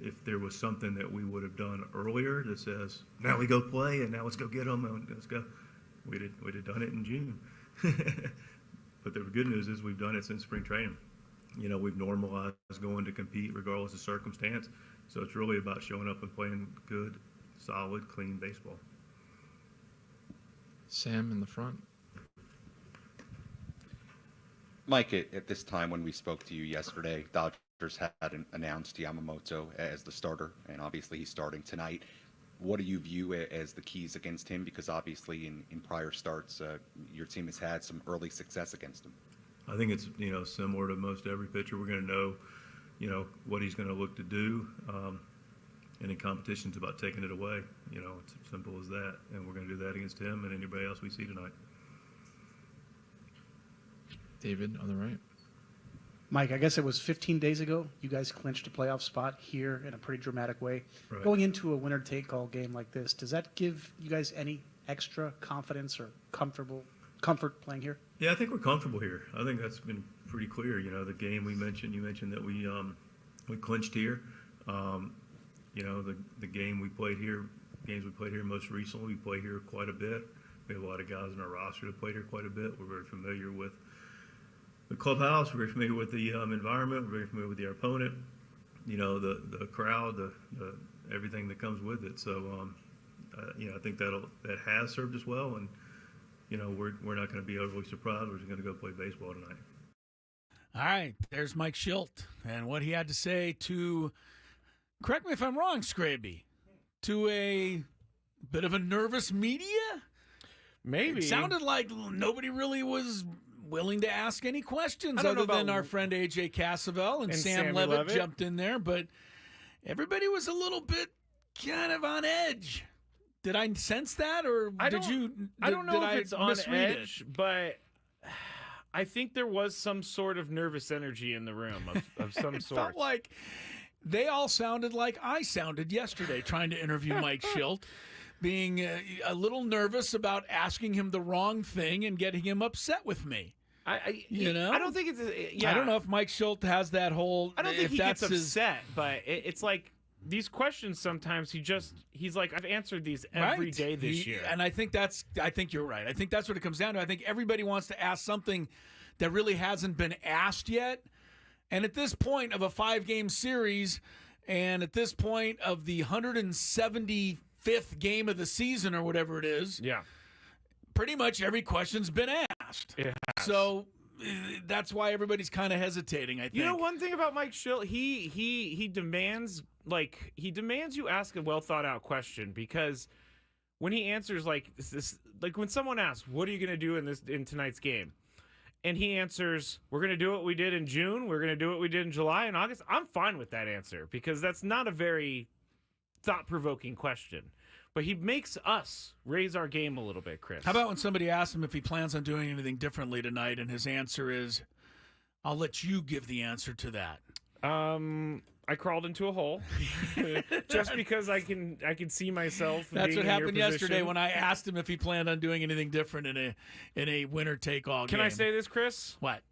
S8: If there was something that we would have done earlier that says, now we go play and now let's go get them and let's go, we'd have done it in June. But the good news is we've done it since spring training. We've normalized going to compete regardless of circumstance. So it's really about showing up and playing good, solid, clean baseball.
S9: Sam in the front.
S12: Mike, at this time when we spoke to you yesterday, Dodgers had announced Yamamoto as the starter, and obviously he's starting tonight. What do you view as the keys against him? Because obviously in prior starts, your team has had some early success against him.
S8: I think it's similar to most every pitcher. We're going to know what he's going to look to do, and in competition, it's about taking it away. It's as simple as that, and we're going to do that against him and anybody else we see tonight.
S9: David on the right.
S7: Mike, I guess it was 15 days ago you guys clinched a playoff spot here in a pretty dramatic way.
S8: Right.
S7: Going into a winner-take-all game like this, does that give you guys any extra confidence or comfort playing here?
S8: Yeah, I think we're comfortable here. I think that's been pretty clear. The game you mentioned that we clinched here. The game we played here, games we played here most recently, we played here quite a bit. We have a lot of guys in our roster that played here quite a bit. We're very familiar with the clubhouse. We're very familiar with the environment. We're very familiar with the opponent. The crowd, the everything that comes with it. So, I think that has served us well, and we're not going to be overly surprised. We're just going to go play baseball tonight.
S1: All right, there's Mike Schilt and what he had to say to, correct me if I'm wrong, Scraby, to a bit of a nervous media?
S2: Maybe.
S1: It sounded like nobody really was willing to ask any questions other than our friend AJ Cassavell and Sam Levitt jumped in there, but everybody was a little bit kind of on edge. Did I sense that, or
S2: I don't know if it's on edge, but I think there was some sort of nervous energy in the room of some
S1: it
S2: sort.
S1: Felt like they all sounded like I sounded yesterday trying to interview Mike Schilt, being a little nervous about asking him the wrong thing and getting him upset with me.
S2: I
S1: don't
S2: think it's.
S1: I don't know if Mike Schultz has that whole.
S2: I don't think
S1: if
S2: he
S1: that's
S2: gets
S1: his,
S2: upset, but it's like these questions. Sometimes he's like, I've answered these every day this year,
S1: and I think you're right. I think that's what it comes down to. I think everybody wants to ask something that really hasn't been asked yet. And at this point of a 5-game series, and at this point of the 175th game of the season or whatever it is, pretty much every question's been asked.
S2: It has.
S1: So that's why everybody's kind of hesitating, I think.
S2: You know, one thing about Mike Schill, he demands you ask a well thought out question, because when he answers like when someone asks, "What are you going to do in tonight's game?" and he answers, "We're going to do what we did in June. We're going to do what we did in July and August." I'm fine with that answer, because that's not a very thought provoking question. But he makes us raise our game a little bit, Chris.
S1: How about when somebody asks him if he plans on doing anything differently tonight, and his answer is, "I'll let you give the answer to that."
S2: I crawled into a hole just because I can see myself.
S1: That's
S2: being
S1: what
S2: in
S1: happened
S2: your
S1: yesterday
S2: position.
S1: when I asked him if he planned on doing anything different in a winner take all game.
S2: Can I say this, Chris?
S1: What?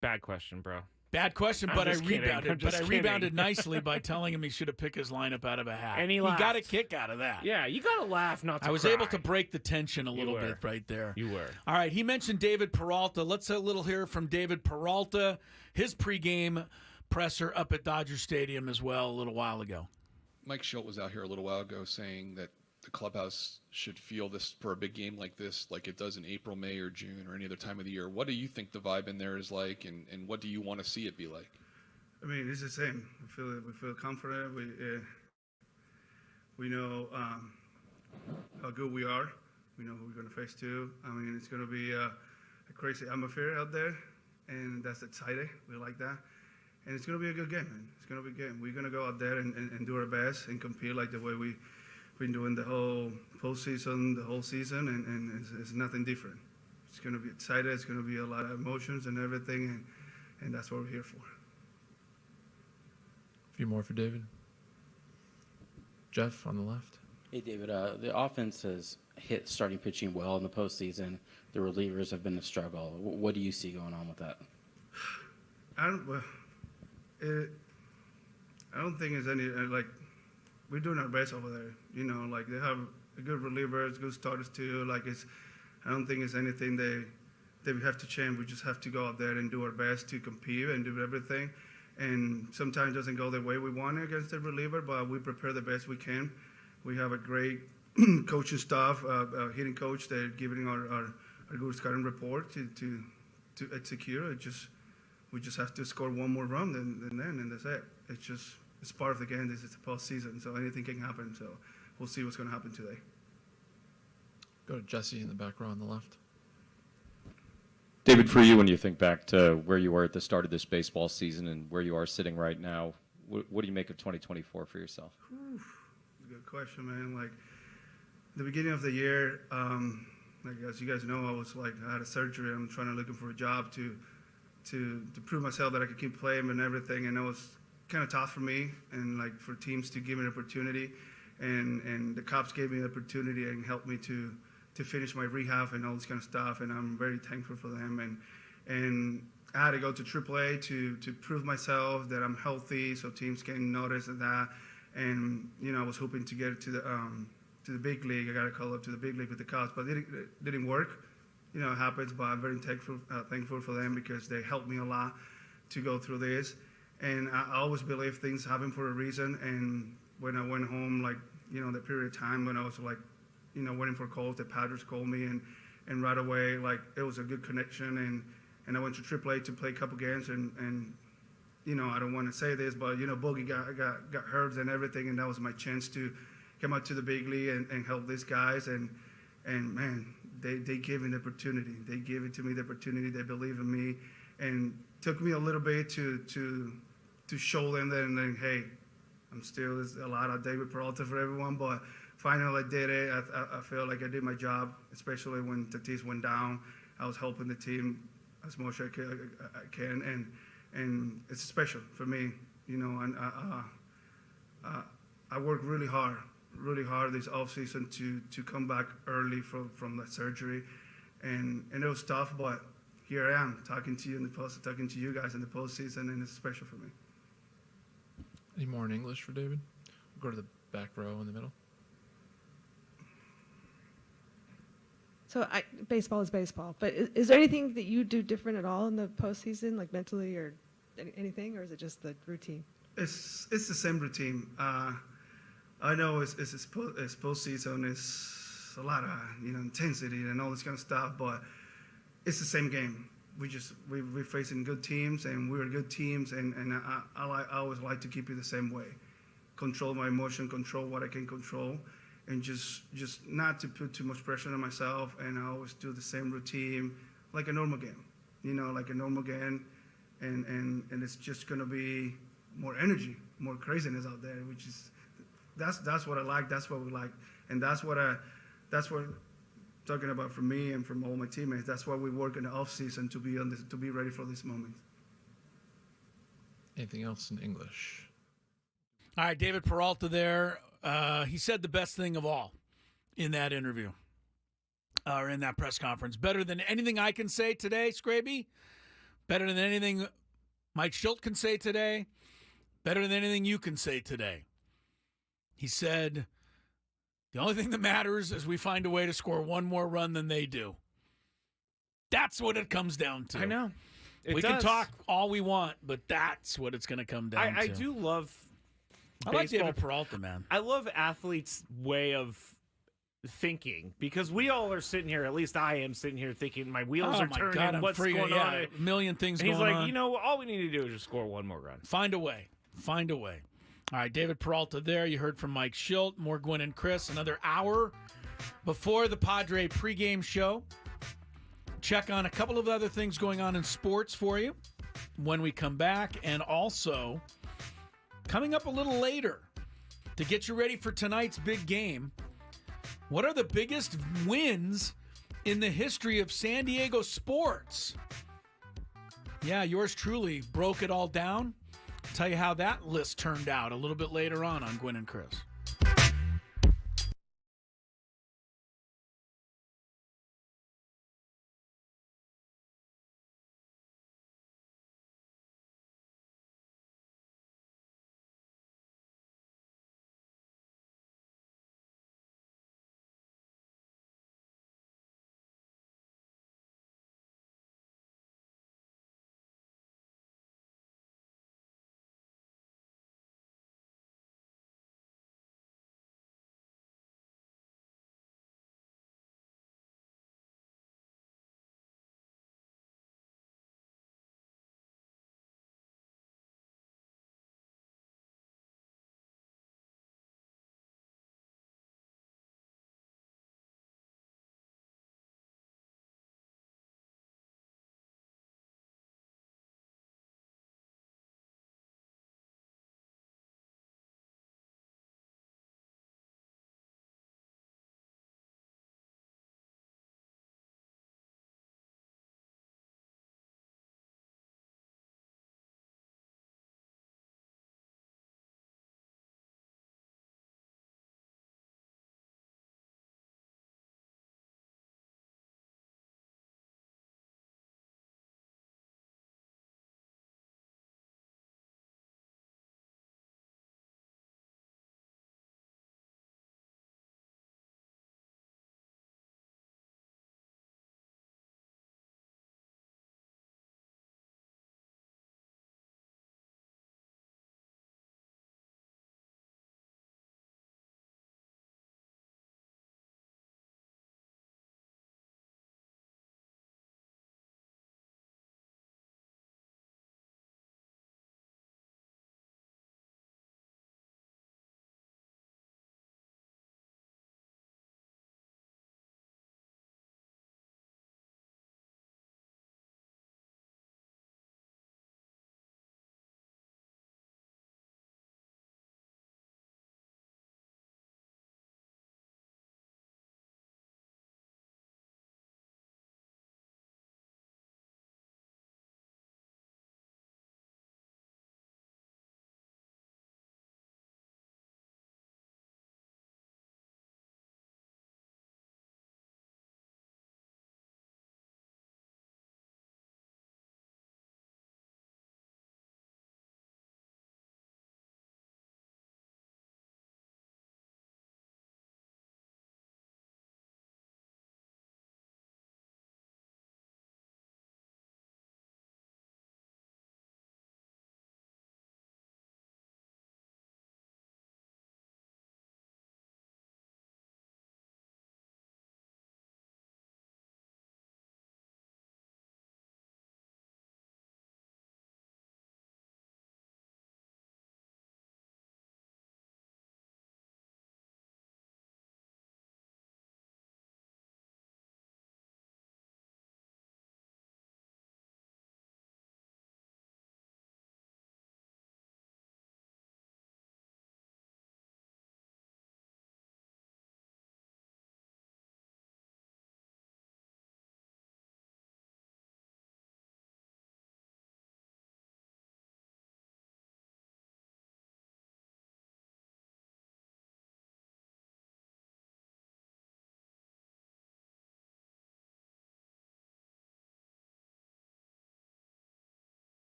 S2: Bad question, bro.
S1: Bad question,
S2: I'm
S1: but I
S2: just kidding.
S1: rebounded.
S2: I'm just
S1: But I
S2: kidding.
S1: rebounded nicely by telling him he should have picked his lineup out of a hat.
S2: And he
S1: got a
S2: laughed.
S1: kick out of that.
S2: Yeah, you gotta laugh, not to
S1: I was
S2: cry.
S1: able to break the tension a
S2: You
S1: little
S2: were.
S1: bit right there.
S2: You were.
S1: All right, he mentioned David Peralta. Let's a little hear from David Peralta, his pregame presser up at Dodger Stadium as well a little while ago.
S13: Mike Schultz was out here a little while ago saying that the clubhouse should feel this for a big game like this, like it does in April, May, or June, or any other time of the year. What do you think the vibe in there is like, and what do you want to see it be like?
S14: I mean, it's the same. We feel confident. We know how good we are. We know who we're going to face too. I mean, it's going to be a crazy atmosphere out there, and that's exciting. We like that. And it's going to be a good game, man. It's going to be a game. We're going to go out there and do our best and compete like the way we've been doing the whole postseason, the whole season, and it's nothing different. It's going to be exciting. It's going to be a lot of emotions and everything, and that's what we're here for.
S9: A few more for David. Jeff on the left.
S15: Hey, David. The offense has hit starting pitching well in the postseason. The relievers have been a struggle. What do you see going on with that?
S14: I don't think it's any we're doing our best over there. You know, like they have good relievers, good starters too. I don't think it's anything that we have to change. We just have to go out there and do our best to compete and do everything. And sometimes it doesn't go the way we want it against the reliever, but we prepare the best we can. We have a great coaching staff, hitting coach. They're giving our good scouting report to execute. We just have to score one more run, and that's it. It's part of the game. This is the postseason, so anything can happen. So we'll see what's going to happen today.
S9: Go to Jesse in the back row on the left.
S16: David, for you, when you think back to where you were at the start of this baseball season and where you are sitting right now, what do you make of 2024 for yourself?
S14: Good question, man. Like the beginning of the year, as you guys know, I had a surgery. I'm looking for a job to prove myself that I could keep playing and everything, and it was kind of tough for me and for teams to give me an opportunity, and the cops gave me an opportunity and helped me to finish my rehab and all this kind of stuff, and I'm very thankful for them. And I had to go to AAA to prove myself that I'm healthy, so teams can notice that. And I was hoping to get to the big league. I got a call up to the big league with the Cubs, but it didn't work. It happens, but I'm very thankful for them because they helped me a lot to go through this. And I always believe things happen for a reason. And when I went home, the period of time when I was waiting for calls, the Padres called me, and right away, it was a good connection. And I went to AAA to play a couple games, and I don't want to say this, but Boogie got hurt and everything, and that was my chance to come out to the big league and help these guys. And man, they gave me the opportunity. They gave it to me the opportunity. They believe in me, and took me a little bit to show them that. And then, hey, I'm still a lot of David Peralta for everyone, but finally I did it. I feel like I did my job, especially when Tatis went down. I was helping the team as much as I can, and it's special for me, and I worked really hard this offseason to come back early from that surgery, and it was tough, but here I am talking to you in the post, talking to you guys in the postseason, and it's special for me.
S9: Any more in English for David? We'll go to the back row in the middle.
S17: So baseball is baseball, but is there anything that you do different at all in the postseason, like mentally or anything, or is it just the routine?
S14: It's the same routine. I know it's postseason. It's a lot of intensity and all this kind of stuff, but it's the same game. We're facing good teams, and we're good teams, and I always like to keep it the same way. Control my emotion, control what I can control, and just not to put too much pressure on myself. And I always do the same routine, like a normal game, like a normal game, and it's just gonna be more energy, more craziness out there, which is that's what I like, that's what we like, and that's what talking about from me and from all my teammates. That's why we work in the off season to be ready for this moment.
S9: Anything else in English?
S1: All right, David Peralta there. He said the best thing of all in that interview, or in that press conference. Better than anything I can say today, Scraby. Better than anything Mike Schilt can say today. Better than anything you can say today. He said, the only thing that matters is we find a way to score one more run than they do. That's what it comes down to.
S2: I know.
S1: We can talk all we want, but that's what it's going to come down to.
S2: I do love
S1: I like
S2: baseball.
S1: David Peralta, man.
S2: I love athletes' way of thinking, because we all are sitting here, at least I am sitting here thinking my wheels are turning.
S1: God,
S2: what's going on?
S1: A million things
S2: and
S1: going
S2: he's like,
S1: on.
S2: all we need to do is just score one more run.
S1: Find a way. Find a way. All right, David Peralta there. You heard from Mike Schilt. More Gwynn and Chris. Another hour before the Padre pregame show. Check on a couple of other things going on in sports for you when we come back. And also, coming up a little later, to get you ready for tonight's big game, what are the biggest wins in the history of San Diego sports? Yeah, yours truly broke it all down. Tell you how that list turned out a little bit later on Gwynn and Chris.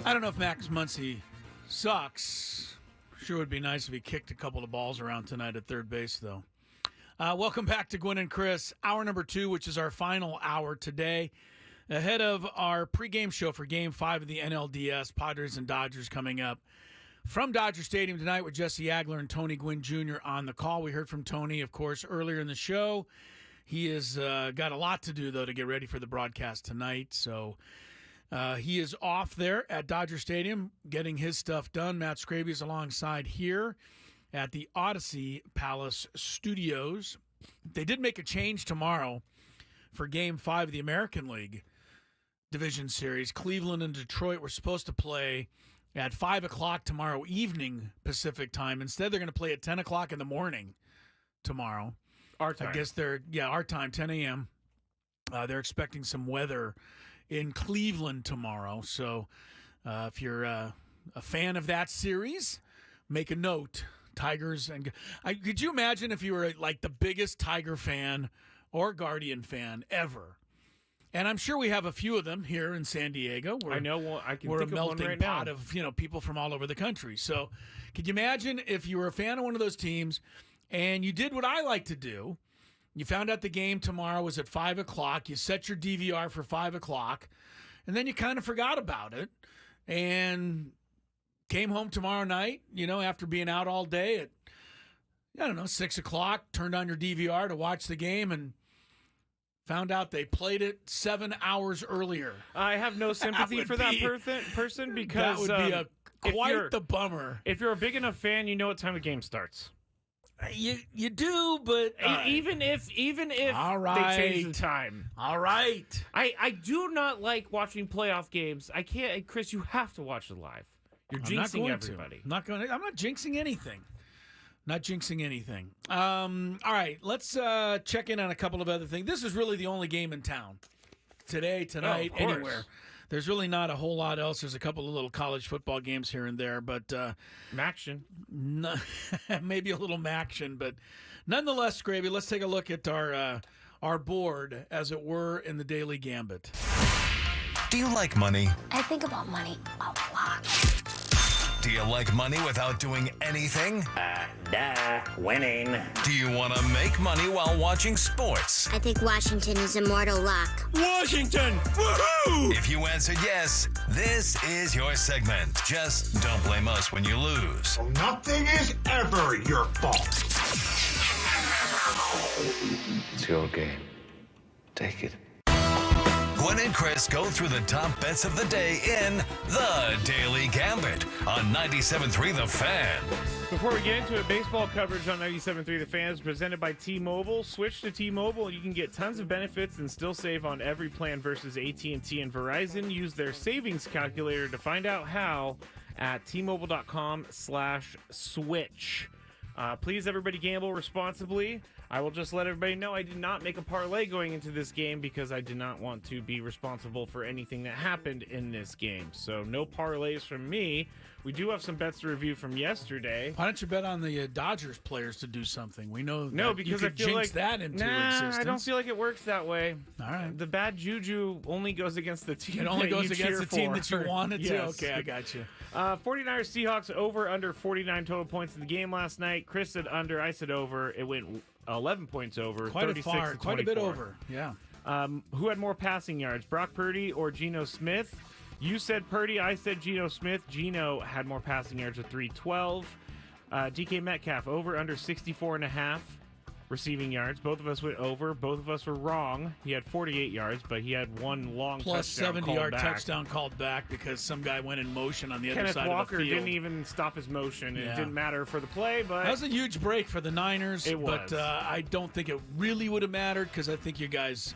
S1: I don't know if Max Muncy sucks. Sure would be nice if he kicked a couple of balls around tonight at third base, though. Welcome back to Gwynn and Chris, hour number 2, which is our final hour today. Ahead of our pregame show for Game 5 of the NLDS, Padres and Dodgers coming up from Dodger Stadium tonight with Jesse Agler and Tony Gwynn Jr. on the call. We heard from Tony, of course, earlier in the show. He has got a lot to do, though, to get ready for the broadcast tonight. So he is off there at Dodger Stadium getting his stuff done. Matt Scraby is alongside here at the Odyssey Palace Studios. They did make a change tomorrow for Game 5 of the American League Division Series. Cleveland and Detroit were supposed to play at 5 o'clock tomorrow evening Pacific time. Instead, they're going to play at 10 o'clock in the morning tomorrow.
S2: Our time.
S1: I guess our time, 10 a.m. They're expecting some weather in Cleveland tomorrow. So if you're a fan of that series, make a note. Tigers and could you imagine if you were like the biggest Tiger fan or Guardian fan ever? And I'm sure we have a few of them here in San Diego.
S2: I know. Well, I can
S1: we're
S2: think
S1: a
S2: of one
S1: melting
S2: right
S1: pot
S2: now.
S1: of people from all over the country. So, could you imagine if you were a fan of one of those teams and you did what I like to do? You found out the game tomorrow was at 5 o'clock. You set your DVR for 5 o'clock, and then you kind of forgot about it and came home tomorrow night, after being out all day at, 6 o'clock, turned on your DVR to watch the game and found out they played it 7 hours earlier.
S2: I have no sympathy for that person because
S1: that would be quite the bummer.
S2: If you're a big enough fan, you know what time the game starts.
S1: You do, but
S2: even if
S1: all
S2: they
S1: right.
S2: change the time.
S1: All right.
S2: I do not like watching playoff games. I can't, Chris. You have to watch it live. You're jinxing everybody.
S1: I'm not jinxing anything. Not jinxing anything. All right, let's check in on a couple of other things. This is really the only game in town today, tonight, anywhere. There's really not a whole lot else. There's a couple of little college football games here and there, but
S2: Maction.
S1: Maybe a little Maction, but nonetheless, Scraby, let's take a look at our board, as it were, in the Daily Gambit.
S4: Do you like money?
S18: I think about money a lot.
S4: Do you like money without doing anything?
S19: Winning.
S4: Do you want to make money while watching sports?
S18: I think Washington is immortal luck.
S4: Washington! Woohoo! If you answered yes, this is your segment. Just don't blame us when you lose.
S19: Nothing is ever your fault.
S4: It's your game. Take it. Gwynn and Chris go through the top bets of the day in The Daily Gambit on 97.3 The Fan.
S2: Before we get into it, baseball coverage on 97.3 The Fan is presented by T-Mobile. Switch to T-Mobile and you can get tons of benefits and still save on every plan versus AT&T and Verizon. Use their savings calculator to find out how at T-Mobile.com/switch. Please, everybody, gamble responsibly. I will just let everybody know I did not make a parlay going into this game because I did not want to be responsible for anything that happened in this game. So no parlays from me. We do have some bets to review from yesterday.
S1: Why don't you bet on the Dodgers players to do something? We know
S2: no,
S1: that
S2: because
S1: you
S2: I
S1: could
S2: feel
S1: jinx
S2: like
S1: that into existence.
S2: I don't feel like it works that way.
S1: All right.
S2: The bad juju only goes against the team.
S1: It only
S2: that
S1: goes
S2: you
S1: against
S2: cheer
S1: the team
S2: for.
S1: that you want it to?
S2: Yes.
S1: Okay, I got you.
S2: 49ers Seahawks over under 49 total points in the game last night. Chris said under, I said over. It went 11 points over.
S1: Quite
S2: 36
S1: a far,
S2: to
S1: quite a
S2: 24.
S1: bit over. Yeah.
S2: Who had more passing yards, Brock Purdy or Geno Smith? You said Purdy, I said Geno Smith. Geno had more passing yards with 312. DK Metcalf over under 64.5 receiving yards. Both of us went over. Both of us were wrong. He had 48 yards, but he had one long
S1: plus
S2: touchdown
S1: 70-yard
S2: called back.
S1: touchdown called back because some guy went in motion on the
S2: Kenneth
S1: other side
S2: Walker
S1: of the field.
S2: didn't even stop his motion.
S1: Yeah.
S2: It didn't matter for the play, but
S1: that was a huge break for the Niners.
S2: It was.
S1: But I don't think it really would have mattered because I think you guys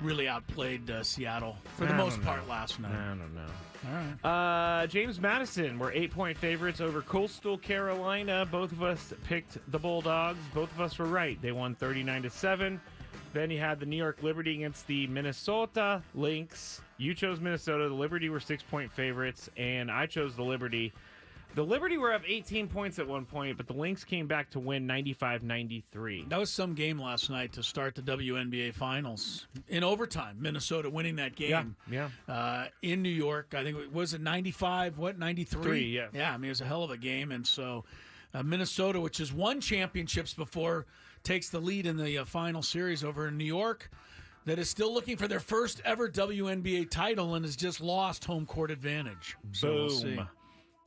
S1: really outplayed Seattle for the most part last night.
S2: I don't know.
S1: All right.
S2: James Madison were 8-point favorites over Coastal Carolina. Both of us picked the Bulldogs. Both of us were right. They won 39-7. Then you had the New York Liberty against the Minnesota Lynx. You chose Minnesota. The Liberty were 6-point favorites, and I chose the Liberty. The Liberty were up 18 points at one point, but the Lynx came back to win 95-93.
S1: That was some game last night to start the WNBA Finals. In overtime, Minnesota winning that game.
S2: Yeah.
S1: In New York, I think, was it 95, 93?
S2: Yeah.
S1: Yeah, I mean, it was a hell of a game. And so Minnesota, which has won championships before, takes the lead in the final series over in New York, that is still looking for their first ever WNBA title and has just lost home court advantage. So
S2: Boom.
S1: we'll see.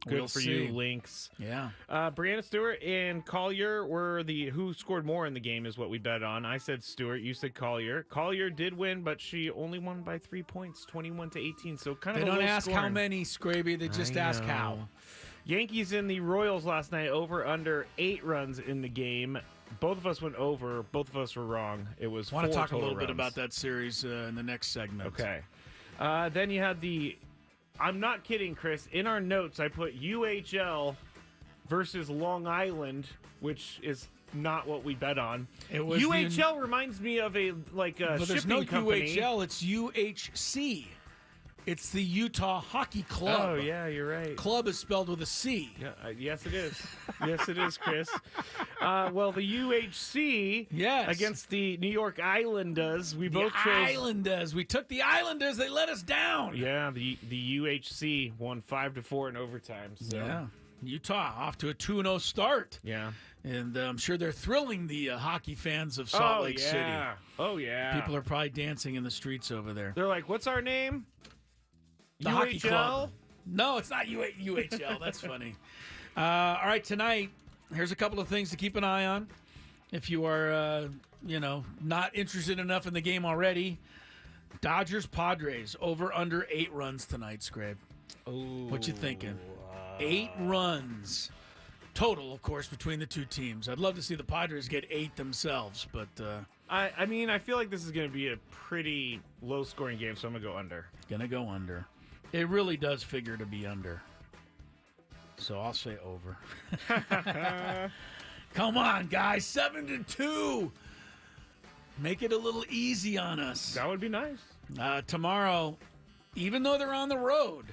S2: Good
S1: We'll
S2: for
S1: see.
S2: you, Lynx.
S1: Yeah.
S2: Brianna Stewart and Collier were the who scored more in the game is what we bet on. I said Stewart, you said Collier. Collier did win, but she only won by 3 points, 21-18. So kind of
S1: They
S2: a
S1: don't
S2: low
S1: ask how
S2: scoring.
S1: many, Scraby. They just
S2: I
S1: ask
S2: know.
S1: how.
S2: Yankees and the Royals last night over under 8 runs in the game. Both of us went over. Both of us were wrong. It was
S1: I want
S2: 4
S1: to talk a
S2: total
S1: little bit
S2: runs.
S1: about that series in the next segment.
S2: Okay. Then you had I'm not kidding, Chris. In our notes, I put UHL versus Long Island, which is not what we bet on.
S1: It was
S2: UHL reminds me of a
S1: But
S2: shipping
S1: there's no
S2: company.
S1: UHL. It's UHC. It's the Utah Hockey Club.
S2: Oh, yeah, you're right.
S1: Club is spelled with a C.
S2: Yeah, yes, it is. Yes, it is, Chris. Well, the UHC against the New York Islanders. We both chose
S1: Islanders. We took the Islanders. They let us down.
S2: Yeah, the UHC won 5-4 in overtime. So.
S1: Yeah. Utah off to a 2-0 start.
S2: Yeah.
S1: And I'm sure they're thrilling the hockey fans of Salt Lake City.
S2: Oh, yeah.
S1: People are probably dancing in the streets over there.
S2: They're like, what's our name?
S1: The Hockey Club. No, it's not UHL. That's funny. All right, tonight, here's a couple of things to keep an eye on. If you are, not interested enough in the game already, Dodgers-Padres over under 8 runs tonight, Scrape.
S2: Oh,
S1: what you thinking? 8 runs total, of course, between the two teams. I'd love to see the Padres get 8 themselves, but
S2: I mean, I feel like this is going to be a pretty low-scoring game, so I'm going to go under.
S1: Gonna go under. It really does figure to be under. So I'll say over. Come on, guys. 7-2. Make it a little easy on us.
S2: That would be nice.
S1: Tomorrow, even though they're on the road,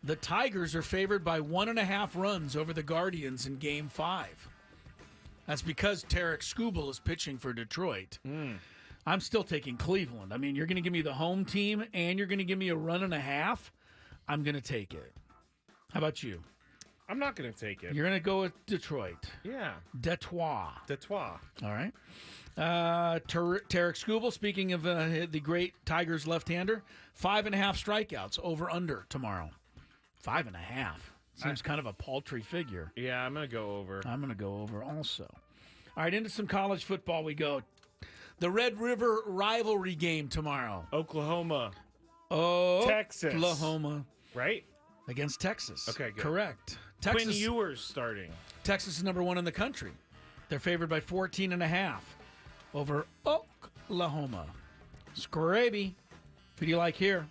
S1: the Tigers are favored by 1.5 runs over the Guardians in Game 5. That's because Tarek Skubal is pitching for Detroit. I'm still taking Cleveland. I mean, you're going to give me the home team and you're going to give me a 1.5. I'm going to take it. How about you?
S2: I'm not going to take it.
S1: You're going to go with Detroit.
S2: Yeah.
S1: Detroit.
S2: Detroit.
S1: All right. Tarek Skubal, speaking of the great Tigers left-hander, 5.5 strikeouts over under tomorrow. 5.5. Seems kind of a paltry figure.
S2: Yeah, I'm going to go over.
S1: I'm going to go over also. All right, into some college football we go. The Red River rivalry game tomorrow.
S2: Oklahoma.
S1: Texas.
S2: Texas.
S1: Oklahoma.
S2: Right?
S1: Against Texas.
S2: Okay, good.
S1: Correct.
S2: Quinn Ewers starting.
S1: Texas is number 1 in the country. They're favored by 14.5 over Oklahoma. Scraby. Who do you like here?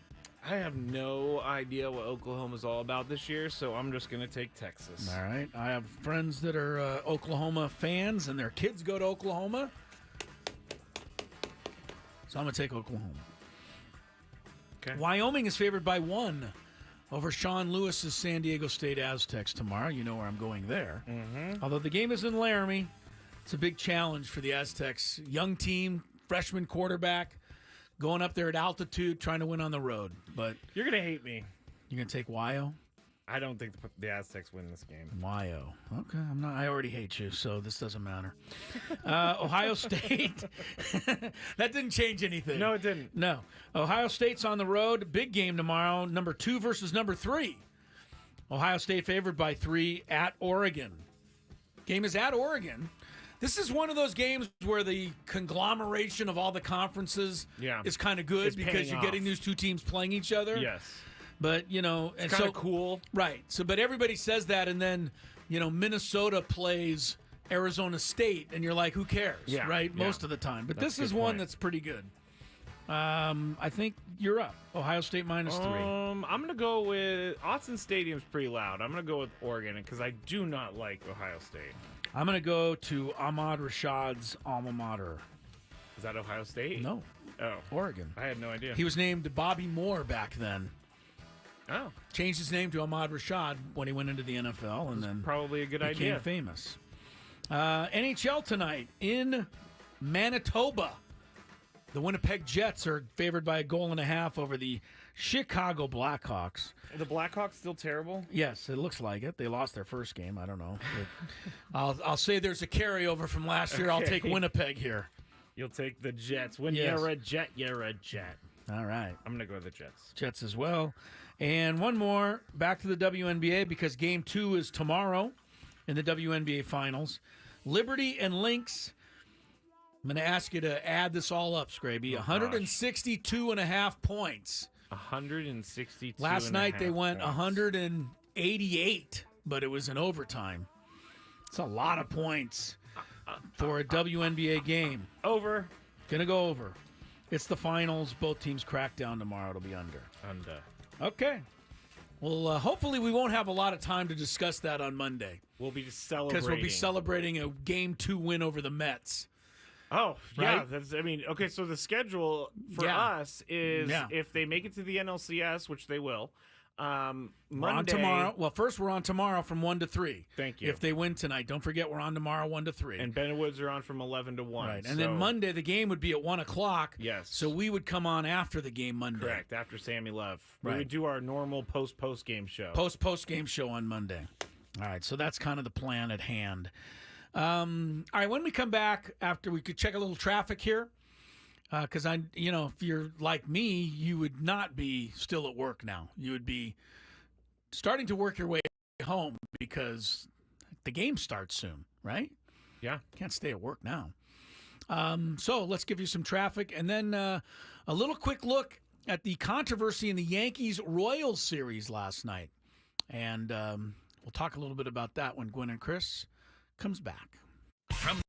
S2: I have no idea what Oklahoma's all about this year, so I'm just going to take Texas.
S1: All right. I have friends that are Oklahoma fans, and their kids go to Oklahoma. So I'm going to take Oklahoma.
S2: Okay.
S1: Wyoming is favored by 1 over Sean Lewis's San Diego State Aztecs tomorrow. You know where I'm going there.
S2: Mm-hmm.
S1: Although the game is in Laramie, it's a big challenge for the Aztecs. Young team, freshman quarterback, going up there at altitude, trying to win on the road. But
S2: You're going to hate me.
S1: you're going to take Wyo?
S2: I don't think the Aztecs win this game.
S1: Wyo. Okay, I'm not. I already hate you, so this doesn't matter. Ohio State. That didn't change anything.
S2: No, it didn't.
S1: No. Ohio State's on the road. Big game tomorrow. Number 2 versus number 3. Ohio State favored by 3 at Oregon. Game is at Oregon. This is one of those games where the conglomeration of all the conferences is kind of good
S2: It's
S1: because
S2: paying
S1: you're
S2: off.
S1: getting these two teams playing each other.
S2: Yes.
S1: But, and
S2: It's
S1: so
S2: kind of cool.
S1: Right. So, but everybody says that, and then, Minnesota plays Arizona State, and you're like, who cares?
S2: Yeah,
S1: Right?
S2: yeah.
S1: Most of the time. But
S2: That's
S1: this
S2: a
S1: is
S2: good
S1: one
S2: point.
S1: that's pretty good. I think you're up. Ohio State minus 3.
S2: I'm going to go with Autzen Stadium's pretty loud. I'm going to go with Oregon because I do not like Ohio State.
S1: I'm going to go to Ahmad Rashad's alma mater.
S2: Is that Ohio State?
S1: No.
S2: Oh.
S1: Oregon.
S2: I had no idea.
S1: He was named Bobby Moore back then.
S2: Oh.
S1: Changed his name to Ahmad Rashad when he went into the NFL, and then
S2: probably a good
S1: became
S2: idea.
S1: famous. NHL tonight in Manitoba. The Winnipeg Jets are favored by 1.5 over the Chicago Blackhawks.
S2: Are the Blackhawks still terrible?
S1: Yes, it looks like it. They lost their first game. I don't know. I'll say there's a carryover from last year. I'll take Winnipeg here.
S2: You'll take the Jets. When
S1: Yes.
S2: you're a Jet, you're a Jet.
S1: All right.
S2: I'm going to go with the Jets.
S1: Jets as well. And one more, back to the WNBA, because Game 2 is tomorrow in the WNBA Finals. Liberty and Lynx. I'm going to ask you to add this all up, Scraby. 162.5 points.
S2: 162.
S1: Last night they went 188, but it was in overtime. It's a lot of points for a WNBA game.
S2: Over.
S1: Gonna go over. It's the finals. Both teams crack down tomorrow. It'll be under.
S2: Under.
S1: Okay. Well, hopefully we won't have a lot of time to discuss that on Monday.
S2: We'll be celebrating.
S1: Because we'll be celebrating a Game 2 win over the Mets.
S2: Oh, yeah.
S1: Right?
S2: That's. I mean, okay, so the schedule for us is if they make it to the NLCS, which they will, Monday.
S1: We're on tomorrow. Well, first we're on tomorrow from 1 to 3.
S2: Thank you.
S1: If they win tonight, don't forget we're on tomorrow 1 to 3.
S2: And Ben Woods are on from 11 to 1.
S1: Right, and then Monday the game would be at 1 o'clock.
S2: Yes.
S1: So we would come on after the game Monday.
S2: Correct, after Sammy Love.
S1: Right.
S2: We would do our normal post game show.
S1: Post game show on Monday. All right, so that's kind of the plan at hand. All right, when we come back, after we could check a little traffic here, because if you're like me, you would not be still at work now. You would be starting to work your way home because the game starts soon, right?
S2: Yeah.
S1: Can't stay at work now. So let's give you some traffic, and then a little quick look at the controversy in the Yankees-Royals series last night. And we'll talk a little bit about that when Gwynn and Chris comes back.
S4: From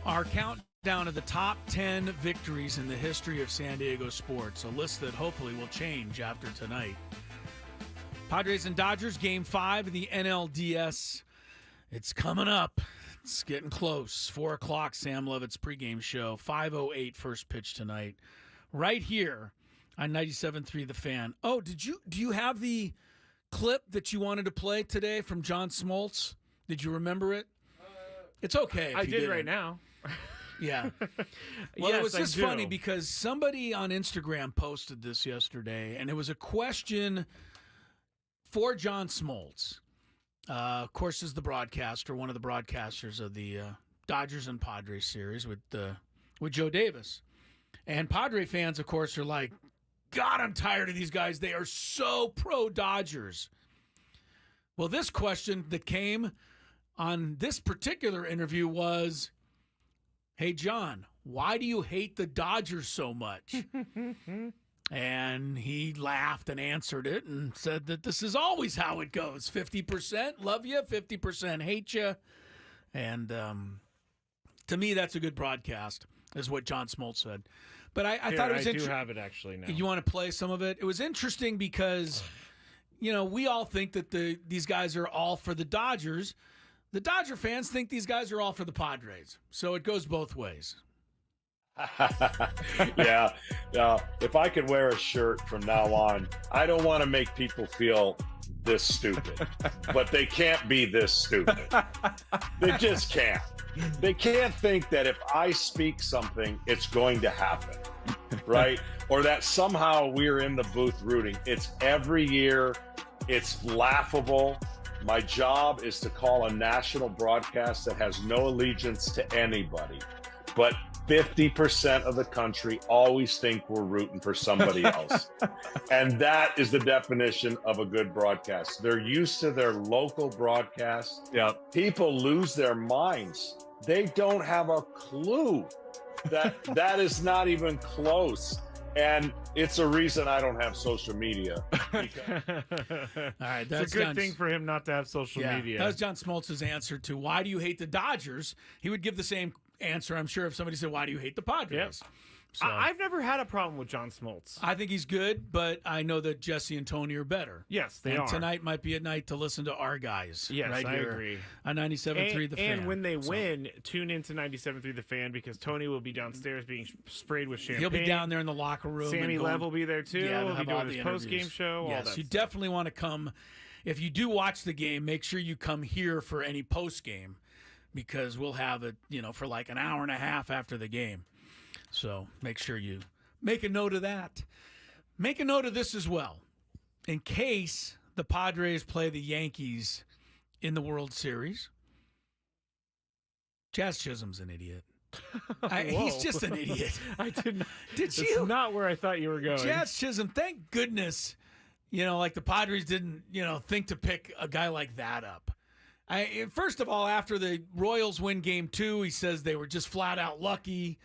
S1: our countdown of the top 10 victories in the history of San Diego sports, a list that hopefully will change after tonight. Padres and Dodgers, Game 5 of the NLDS. It's coming up. It's getting close. 4 o'clock, Sam Levitt's pregame show. 5:08 first pitch tonight. Right here on 97.3 The Fan. Oh, do you have the clip that you wanted to play today from John Smoltz? Did you remember it? It's okay if
S2: I
S1: you
S2: did
S1: didn't.
S2: right now.
S1: Yeah. Well,
S2: Yes,
S1: it was just
S2: I do.
S1: funny because somebody on Instagram posted this yesterday, and it was a question for John Smoltz. Of course, is the broadcaster, one of the broadcasters of the Dodgers and Padres series with Joe Davis. And Padre fans, of course, are like, God, I'm tired of these guys. They are so pro-Dodgers. Well, this question that came on this particular interview was, hey, John, why do you hate the Dodgers so much? And he laughed and answered it and said that this is always how it goes. 50% love you, 50% hate you. And to me, that's a good broadcast, is what John Smoltz said. But I thought it was
S2: I
S1: interesting.
S2: do have it actually now.
S1: You want to play some of it? It was interesting because, we all think that these guys are all for the Dodgers. The Dodger fans think these guys are all for the Padres. So it goes both ways.
S20: Yeah. If I could wear a shirt from now on, I don't want to make people feel this stupid, but they can't be this stupid. They just can't. They can't think that if I speak something, it's going to happen, right? Or that somehow we're in the booth rooting. It's every year. It's laughable. My job is to call a national broadcast that has no allegiance to anybody, but 50% of the country always think we're rooting for somebody else. And that is the definition of a good broadcast. They're used to their local broadcast. Yeah. People lose their minds. They don't have a clue that is not even close. And it's a reason I don't have social media.
S1: All right, that's
S2: it's a good thing for him not to have social media.
S1: That was John Smoltz's answer to why do you hate the Dodgers? He would give the same answer, I'm sure, if somebody said, why do you hate the Padres?
S2: Yep.
S1: So,
S2: I've never had a problem with John Smoltz.
S1: I think he's good, but I know that Jesse and Tony are better.
S2: Yes, they
S1: and
S2: are.
S1: Tonight might be a night to listen to our guys.
S2: Yes,
S1: right
S2: I
S1: here
S2: agree.
S1: On 97.3 The Fan.
S2: And when they win, tune into 97.3 The Fan because Tony will be downstairs being sprayed with champagne.
S1: He'll be down there in the locker room.
S2: Sammy
S1: and
S2: Lev will be there too.
S1: Yeah,
S2: He'll
S1: have
S2: be
S1: all
S2: doing
S1: the
S2: his post-game
S1: interviews.
S2: show.
S1: Yes,
S2: all that
S1: you
S2: stuff.
S1: definitely want to come. If you do watch the game, make sure you come here for any post-game because we'll have it, for like an hour and a half after the game. So make sure you make a note of that. Make a note of this as well. In case the Padres play the Yankees in the World Series, Jazz Chisholm's an idiot. He's just an idiot.
S2: I did not.
S1: Did you?
S2: That's not where I thought you were going.
S1: Jazz Chisholm, thank goodness, like the Padres didn't, think to pick a guy like that up. First of all, after the Royals win Game 2, he says they were just flat out lucky.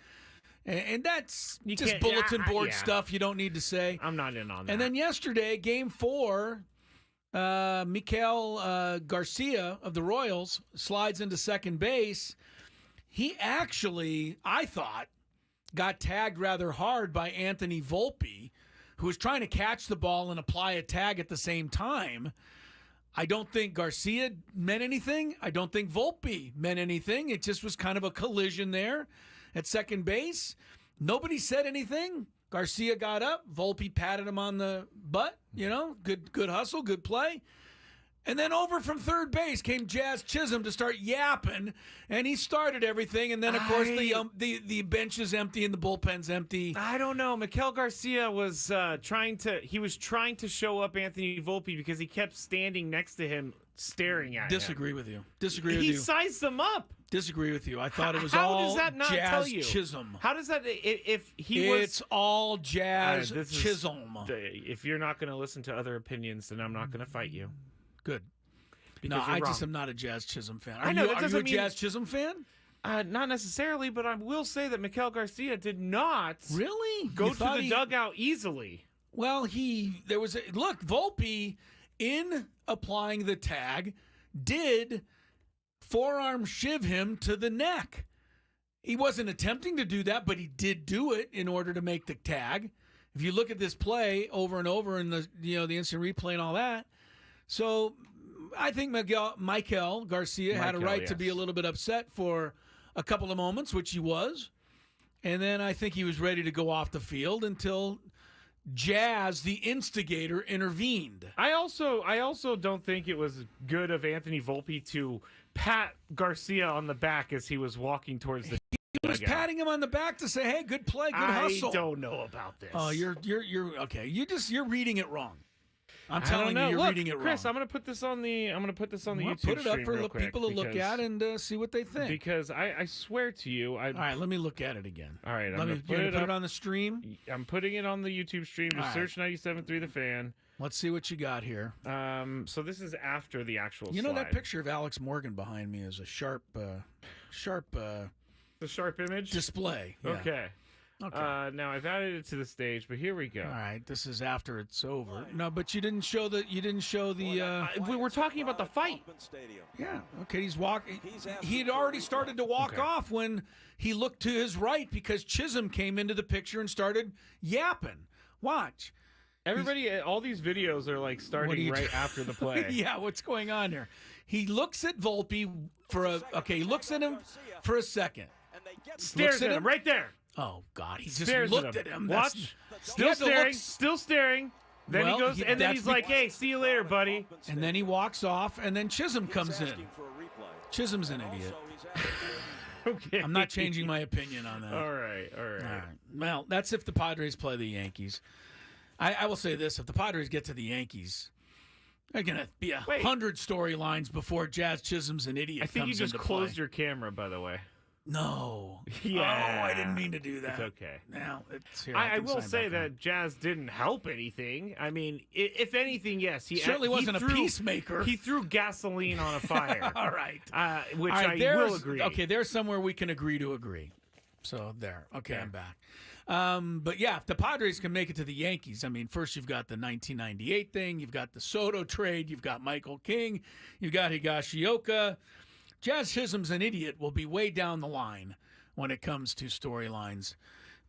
S1: And that's just bulletin board stuff you don't need to say.
S2: I'm not in on that.
S1: And then yesterday, Game 4, Miguel Garcia of the Royals slides into second base. He actually, I thought, got tagged rather hard by Anthony Volpe, who was trying to catch the ball and apply a tag at the same time. I don't think Garcia meant anything. I don't think Volpe meant anything. It just was kind of a collision there at second base. Nobody said anything. Garcia got up. Volpe patted him on the butt. Good hustle, good play. And then over from third base came Jazz Chisholm to start yapping, and he started everything. And then, of course, the bench is empty and the bullpen's empty.
S2: I don't know. Miguel Garcia was trying to show up Anthony Volpe because he kept standing next to him, staring at him.
S1: Disagree with you. He
S2: sized them up.
S1: Disagree with you. I thought it was
S2: How
S1: all
S2: does that not
S1: Jazz
S2: tell you?
S1: Chisholm.
S2: How does that if he was?
S1: It's all Jazz
S2: This is-
S1: Chisholm.
S2: If you're not going to listen to other opinions, then I'm not going to fight you.
S1: Good.
S2: Because
S1: I
S2: you're
S1: just
S2: wrong.
S1: am not a Jazz Chisholm fan.
S2: I know, that
S1: Are you
S2: doesn't
S1: a
S2: mean-
S1: Jazz Chisholm fan?
S2: Not necessarily, but I will say that Miguel Garcia did not
S1: really
S2: go
S1: You
S2: to
S1: thought
S2: the dugout easily.
S1: Well, Volpe, in applying the tag, did forearm shiv him to the neck. He wasn't attempting to do that, but he did do it in order to make the tag. If you look at this play over and over in the the instant replay and all that, so I think Michael Garcia had a right to be a little bit upset for a couple of moments, which he was, and then I think he was ready to go off the field until Jazz, the instigator, intervened.
S2: I also don't think it was good of Anthony Volpe to pat Garcia on the back as he was walking towards the.
S1: He was patting him on the back to say, "Hey, good play, good hustle."
S2: I don't know about this.
S1: Oh, you're okay. You're reading it wrong. I'm telling you, you're
S2: Look,
S1: reading it wrong.
S2: Chris, I'm gonna put this on the YouTube
S1: Put it up
S2: stream
S1: for
S2: real quick
S1: people to look at and see what they think.
S2: Because I swear to you,
S1: all right, let me look at it again.
S2: All right,
S1: you're gonna put it on the stream.
S2: I'm putting it on the YouTube stream. Just search 97.3 The Fan.
S1: Let's see what you got here.
S2: So this is after the actual.
S1: You know that picture of Alex Morgan behind me is a sharp. The
S2: sharp image
S1: display. Yeah.
S2: Okay. Now I've added it to the stage, but here we go.
S1: All right, this is after it's over. No, but you didn't show the.
S2: We were talking about the fight.
S1: Yeah. Okay. He's walking. He had already started to walk off when he looked to his right because Chisholm came into the picture and started yapping. Watch.
S2: Everybody, all these videos are like starting right after the play.
S1: Yeah. What's going on here? He looks at Volpe he looks at him for a second.
S2: Stares at him right there.
S1: Oh God! He just
S2: stares
S1: looked at him.
S2: Watch. Still staring. Then he goes, and then he's like, "Hey, see you later, buddy."
S1: And then he walks off, and then Chisholm comes in. Chisholm's an idiot.
S2: Okay.
S1: I'm not changing my opinion on that.
S2: All right.
S1: Well, that's if the Padres play the Yankees. I will say this: if the Padres get to the Yankees, they're gonna be 100 storylines before Jazz Chisholm's an idiot.
S2: I think you
S1: comes
S2: just
S1: into
S2: closed
S1: play.
S2: your camera, by the way.
S1: No.
S2: Yeah.
S1: Oh, I didn't mean to do that.
S2: It's okay.
S1: Now, it's here.
S2: I will say that Jazz didn't help anything. I mean, if anything, yes. He
S1: certainly wasn't a peacemaker.
S2: He threw gasoline on a fire.
S1: All right.
S2: Which
S1: All right,
S2: I will agree.
S1: Okay, there's somewhere we can agree to agree. So there. Okay, I'm back. But yeah, if the Padres can make it to the Yankees, I mean, first you've got the 1998 thing. You've got the Soto trade. You've got Michael King. You've got Higashioka. Jazz Chisholm's an idiot will be way down the line when it comes to storylines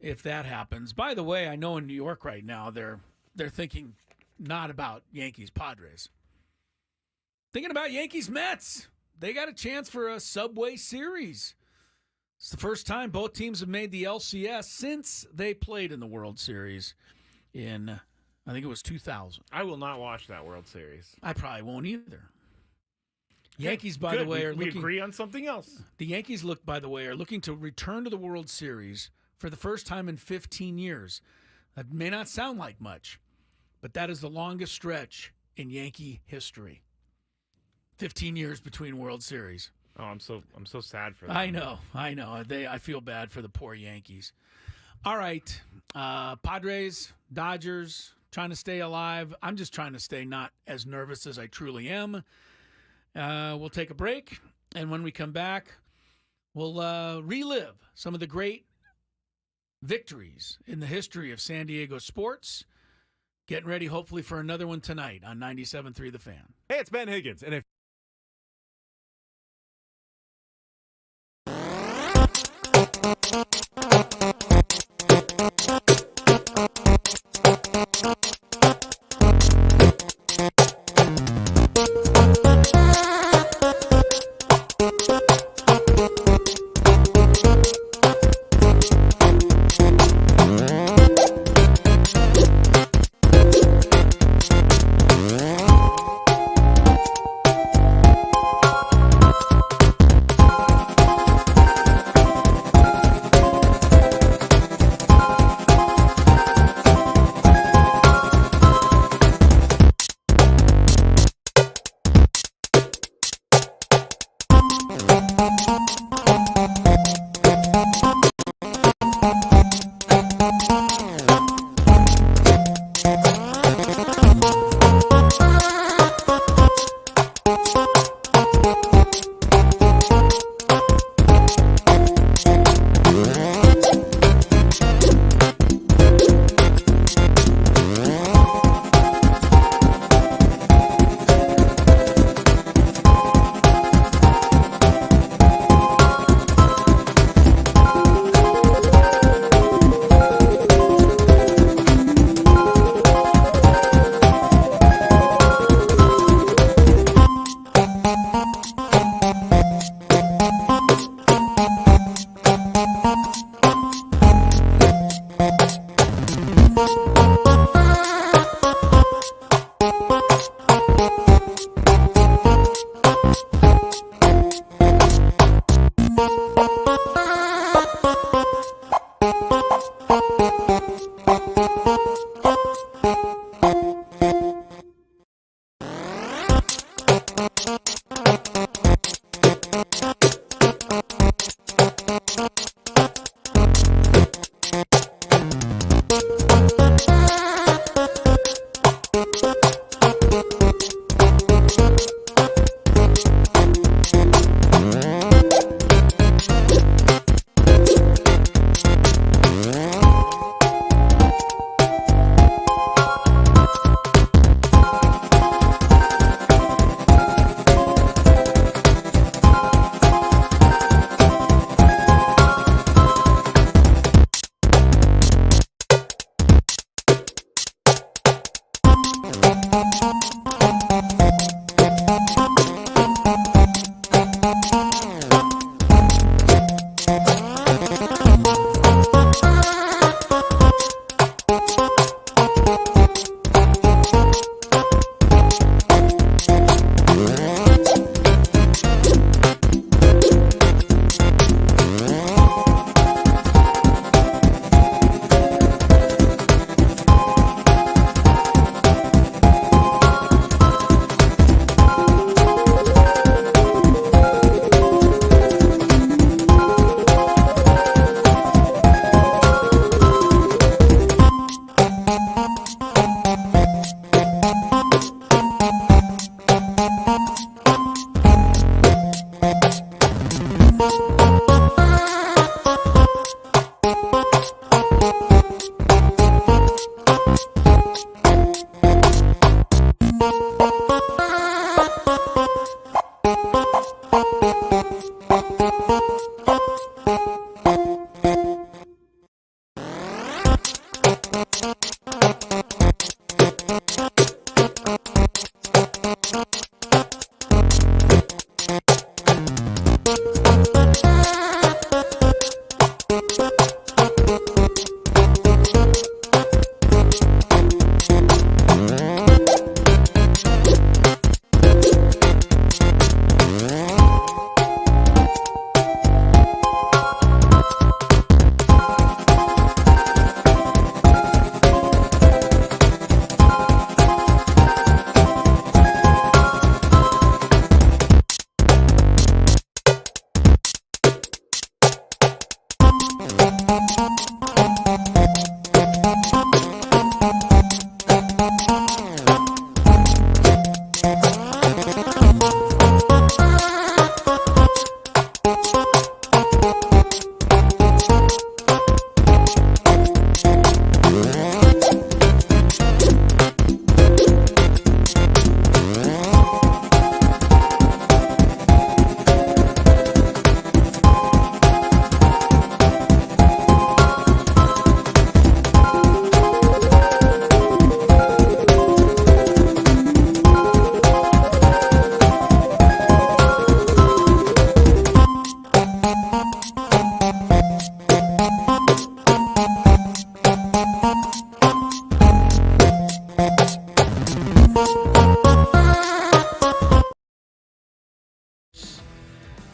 S1: if that happens. By the way, I know in New York right now they're thinking not about Yankees Padres. Thinking about Yankees Mets. They got a chance for a Subway Series. It's the first time both teams have made the LCS since they played in the World Series in, I think it was 2000.
S2: I will not watch that World Series.
S1: I probably won't either. Yankees, by the way, are looking.
S2: We agree on something else.
S1: The Yankees, by the way, are looking to return to the World Series for the first time in 15 years. That may not sound like much, but that is the longest stretch in Yankee history. 15 years between World Series.
S2: Oh, I'm so sad for them.
S1: I know. I feel bad for the poor Yankees. All right, Padres, Dodgers, trying to stay alive. I'm just trying to stay not as nervous as I truly am. We'll take a break, and when we come back, we'll relive some of the great victories in the history of San Diego sports. Getting ready, hopefully, for another one tonight on 97.3 The Fan.
S21: Hey, it's Ben Higgins, and if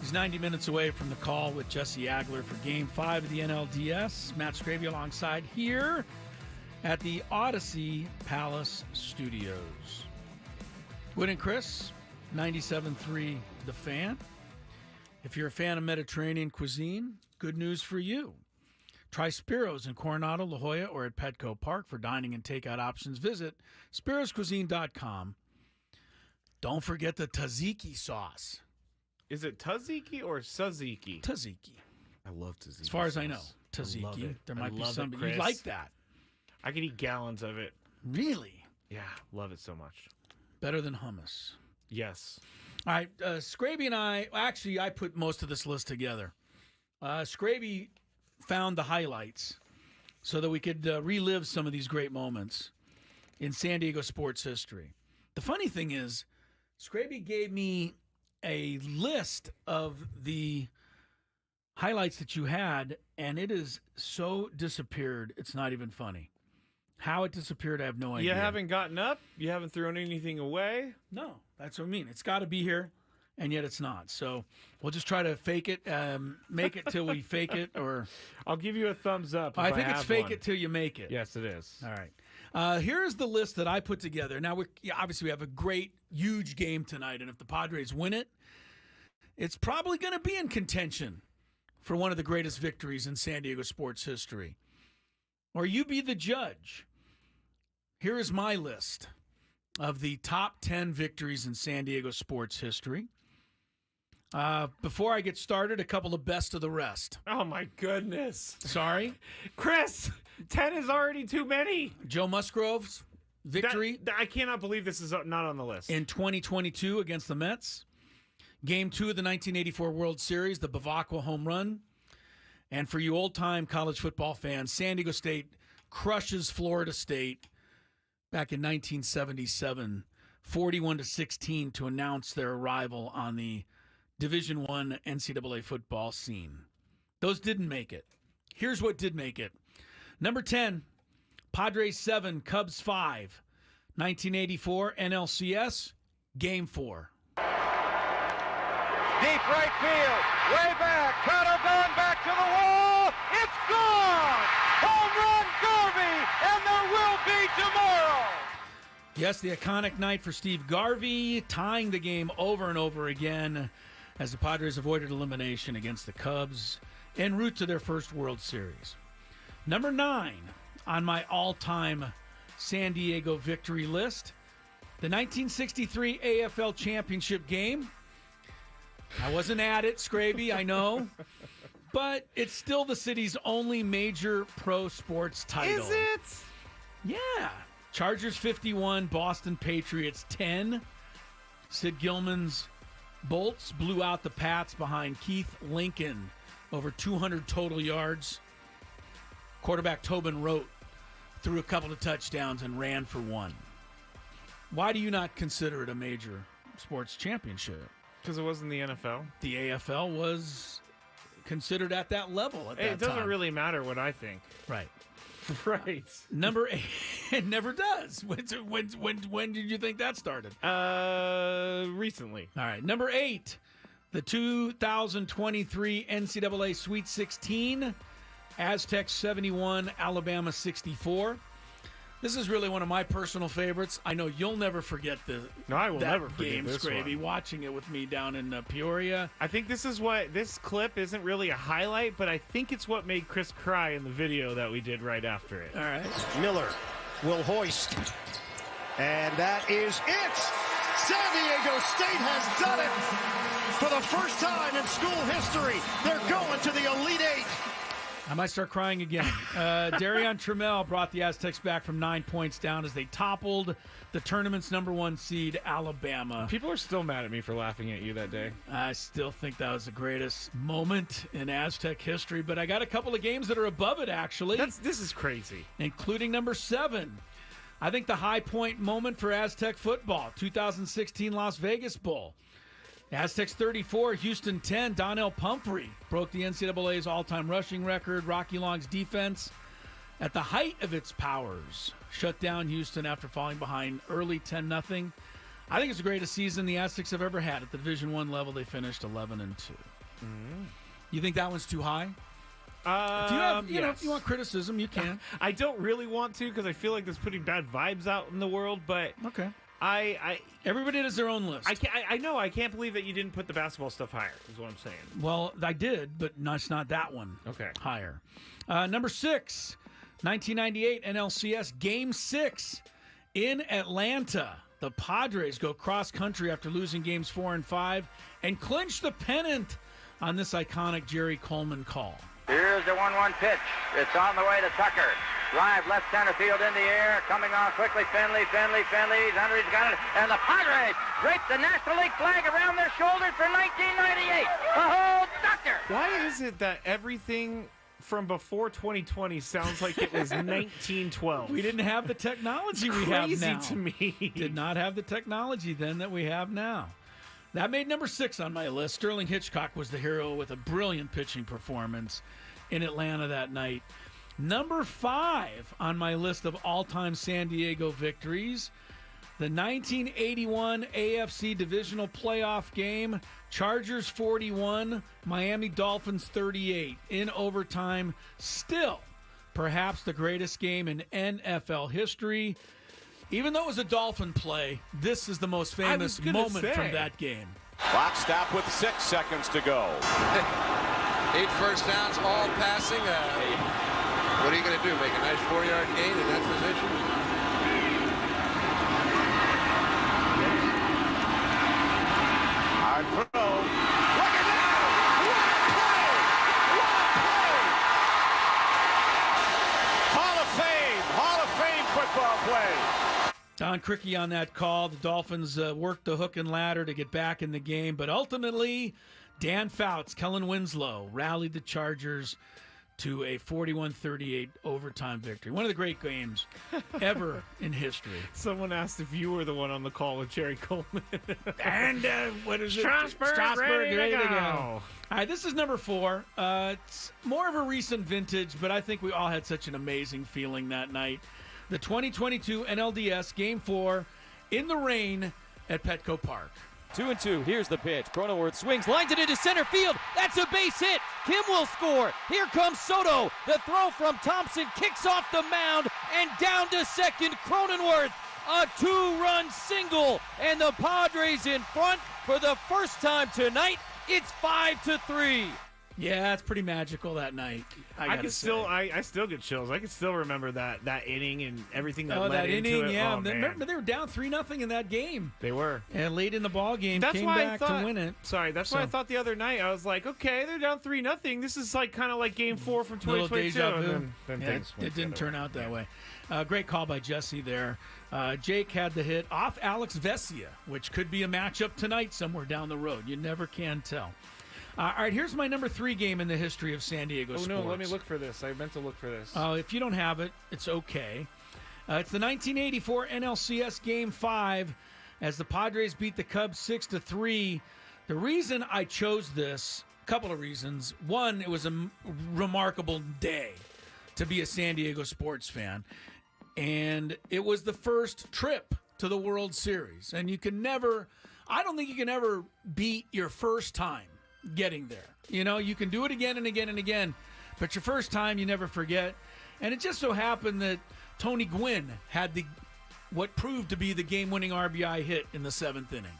S1: He's 90 minutes away from the call with Jesse Agler for Game 5 of the NLDS. Matt Scraby alongside here at the Odyssey Palace Studios. Gwynn and Chris, 97.3 The Fan. If you're a fan of Mediterranean cuisine, good news for you. Try Spiro's in Coronado, La Jolla, or at Petco Park for dining and takeout options. Visit spiroscuisine.com. Don't forget the tzatziki sauce.
S2: Is it tzatziki or tzatziki?
S1: Tzatziki.
S2: I love tzatziki.
S1: As far as I know,
S2: sauce. I love
S1: tzatziki.
S2: it.
S1: There
S2: I
S1: might be
S2: love
S1: some.
S2: it,
S1: You
S2: Chris.
S1: like that?
S2: I could eat gallons of it.
S1: Really?
S2: Yeah, love it so much.
S1: Better than hummus.
S2: Yes.
S1: All right, Scraby and I put most of this list together. Scraby found the highlights so that we could relive some of these great moments in San Diego sports history. The funny thing is, Scraby gave me a list of the highlights that you had, and it is so disappeared, it's not even funny. How it disappeared, I have no idea.
S2: You haven't gotten up? You haven't thrown anything away?
S1: No, that's what I mean. It's got to be here, and yet it's not. So we'll just try to fake it, make it till we fake it, or
S2: I'll give you a thumbs up.
S1: I
S2: if
S1: think it's
S2: have
S1: fake
S2: one.
S1: it till you make it.
S2: Yes, it is.
S1: All right. Here's the list that I put together. Now, obviously, we have a great, huge game tonight, and if the Padres win it, it's probably going to be in contention for one of the greatest victories in San Diego sports history. Or you be the judge. Here is my list of the top 10 victories in San Diego sports history. Before I get started, a couple of best of the rest.
S2: Oh, my goodness.
S1: Sorry?
S2: Chris, 10 is already too many.
S1: Joe Musgrove's victory.
S2: I cannot believe this is not on the list.
S1: In 2022 against the Mets. Game 2 of the 1984 World Series, the Bavacqua home run. And for you old-time college football fans, San Diego State crushes Florida State back in 1977, 41-16 to announce their arrival on the Division I NCAA football scene. Those didn't make it. Here's what did make it. Number 10, Padres 7, Cubs 5, 1984 NLCS, Game 4.
S21: Deep right field, way back, cutter gone back to the wall, it's gone! Home run Garvey, and there will be tomorrow!
S1: Yes, the iconic night for Steve Garvey, tying the game over and over again as the Padres avoided elimination against the Cubs en route to their first World Series. Number 9 on my all-time San Diego victory list, the 1963 AFL Championship game. I wasn't at it, Scraby, I know, but it's still the city's only major pro sports title.
S2: Is it?
S1: Yeah. Chargers 51, Boston Patriots 10. Sid Gilman's Bolts blew out the Pats behind Keith Lincoln, over 200 total yards. Quarterback Tobin Rote threw a couple of touchdowns and ran for one. Why do you not consider it a major sports championship?
S2: Because it wasn't the NFL.
S1: The AFL was considered at that level at that time.
S2: It doesn't really matter what I think.
S1: Right.
S2: Right.
S1: Number 8, it never does. When did you think that started?
S2: Recently.
S1: All right. Number 8, the 2023 NCAA Sweet 16, Aztecs 71, Alabama 64. This is really one of my personal favorites. I know you'll never forget
S2: I will
S1: that
S2: never forget
S1: game,
S2: this
S1: Scravy,
S2: one.
S1: watching it with me down in Peoria.
S2: I think this clip isn't really a highlight, but I think it's what made Chris cry in the video that we did right after it.
S1: All right.
S3: Miller will hoist. And that is it! San Diego State has done it! For the first time in school history, they're going to the Elite Eight.
S1: I might start crying again. Darion Trammell brought the Aztecs back from 9 points down as they toppled the tournament's #1 seed, Alabama.
S2: People are still mad at me for laughing at you that day.
S1: I still think that was the greatest moment in Aztec history, but I got a couple of games that are above it, actually.
S2: This is crazy.
S1: Including number 7. I think the high point moment for Aztec football, 2016 Las Vegas Bowl. Aztecs 34, Houston 10. Donnell Pumphrey broke the NCAA's all-time rushing record. Rocky Long's defense, at the height of its powers, shut down Houston after falling behind early 10-0. I think it's the greatest season the Aztecs have ever had. At the Division I level, they finished 11-2. You think that one's too high? If you have, if you want criticism, you can.
S2: I don't really want to because I feel like there's putting bad vibes out in the world, but
S1: okay.
S2: Everybody
S1: has their own list.
S2: I know. I can't believe that you didn't put the basketball stuff higher, is what I'm saying.
S1: Well, I did, but it's not that one.
S2: Okay.
S1: Higher. Number 6, 1998 NLCS Game 6 in Atlanta. The Padres go cross-country after losing games 4 and 5 and clinch the pennant on this iconic Jerry Coleman call.
S21: Here's the 1-1 pitch. It's on the way to Tucker. Drive left center field in the air. Coming on quickly. Finley. He's under. He's got it. And the Padres drape the National League flag around their shoulders for 1998. The whole Tucker.
S2: Why is it that everything from before 2020 sounds like it was 1912?
S1: We didn't have the technology we have now.
S2: Crazy to me.
S1: Did not have the technology then that we have now. That made number 6 on my list. Sterling Hitchcock was the hero with a brilliant pitching performance in Atlanta that night. Number 5 on my list of all-time San Diego victories, the 1981 AFC Divisional Playoff game, Chargers 41, Miami Dolphins 38 in overtime. Still, perhaps the greatest game in NFL history. Even though it was a Dolphin play, this is the most famous moment from that game.
S22: Clock stop with 6 seconds to go.
S23: 8 first downs, all passing. What are you going to do? Make a nice 4-yard gain in that position?
S22: Hard throw. Look at that! Hall of Fame football play.
S1: Don Criqui on that call. The Dolphins worked the hook and ladder to get back in the game, but ultimately, Dan Fouts, Kellen Winslow rallied the Chargers to a 41-38 overtime victory. One of the great games ever in history.
S2: Someone asked if you were the one on the call with Jerry Coleman.
S1: And what is it?
S2: Strasburg ready to go.
S1: All right, this is number 4. It's more of a recent vintage, but I think we all had such an amazing feeling that night. The 2022 NLDS Game 4 in the rain at Petco Park.
S24: 2-2. Here's the pitch. Cronenworth swings, lines it into center field. That's a base hit. Kim will score. Here comes Soto. The throw from Thompson kicks off the mound and down to second. Cronenworth, a 2-run single, and the Padres in front for the first time tonight. It's 5-3.
S1: Yeah, it's pretty magical that night. I
S2: still get chills. I can still remember that inning and everything that led
S1: that
S2: into
S1: inning,
S2: it.
S1: yeah.
S2: Oh,
S1: Remember, they were down 3-0 in that game.
S2: They were.
S1: And late in the ball game, came back to win it.
S2: Sorry, that's why I thought the other night. I was like, okay, they're down 3-0. This is like kind of like Game 4 from 2022.
S1: Little deja vu.
S2: And then
S1: Yeah,
S2: things went
S1: it didn't
S2: the
S1: turn
S2: other
S1: out that way. Great call by Jesse there. Jake had the hit off Alex Vesia, which could be a matchup tonight somewhere down the road. You never can tell. All right, here's my number 3 game in the history of San Diego sports.
S2: Oh, no, let me look for this. I meant to look for this.
S1: If you don't have it, it's okay. It's the 1984 NLCS Game 5 as the Padres beat the Cubs 6-3. The reason I chose this, a couple of reasons. One, it was a remarkable day to be a San Diego sports fan. And it was the first trip to the World Series. And I don't think you can ever beat your first time getting there. You know, you can do it again and again and again, but your first time you never forget. And it just so happened that Tony Gwynn had what proved to be the game-winning RBI hit in the 7th inning.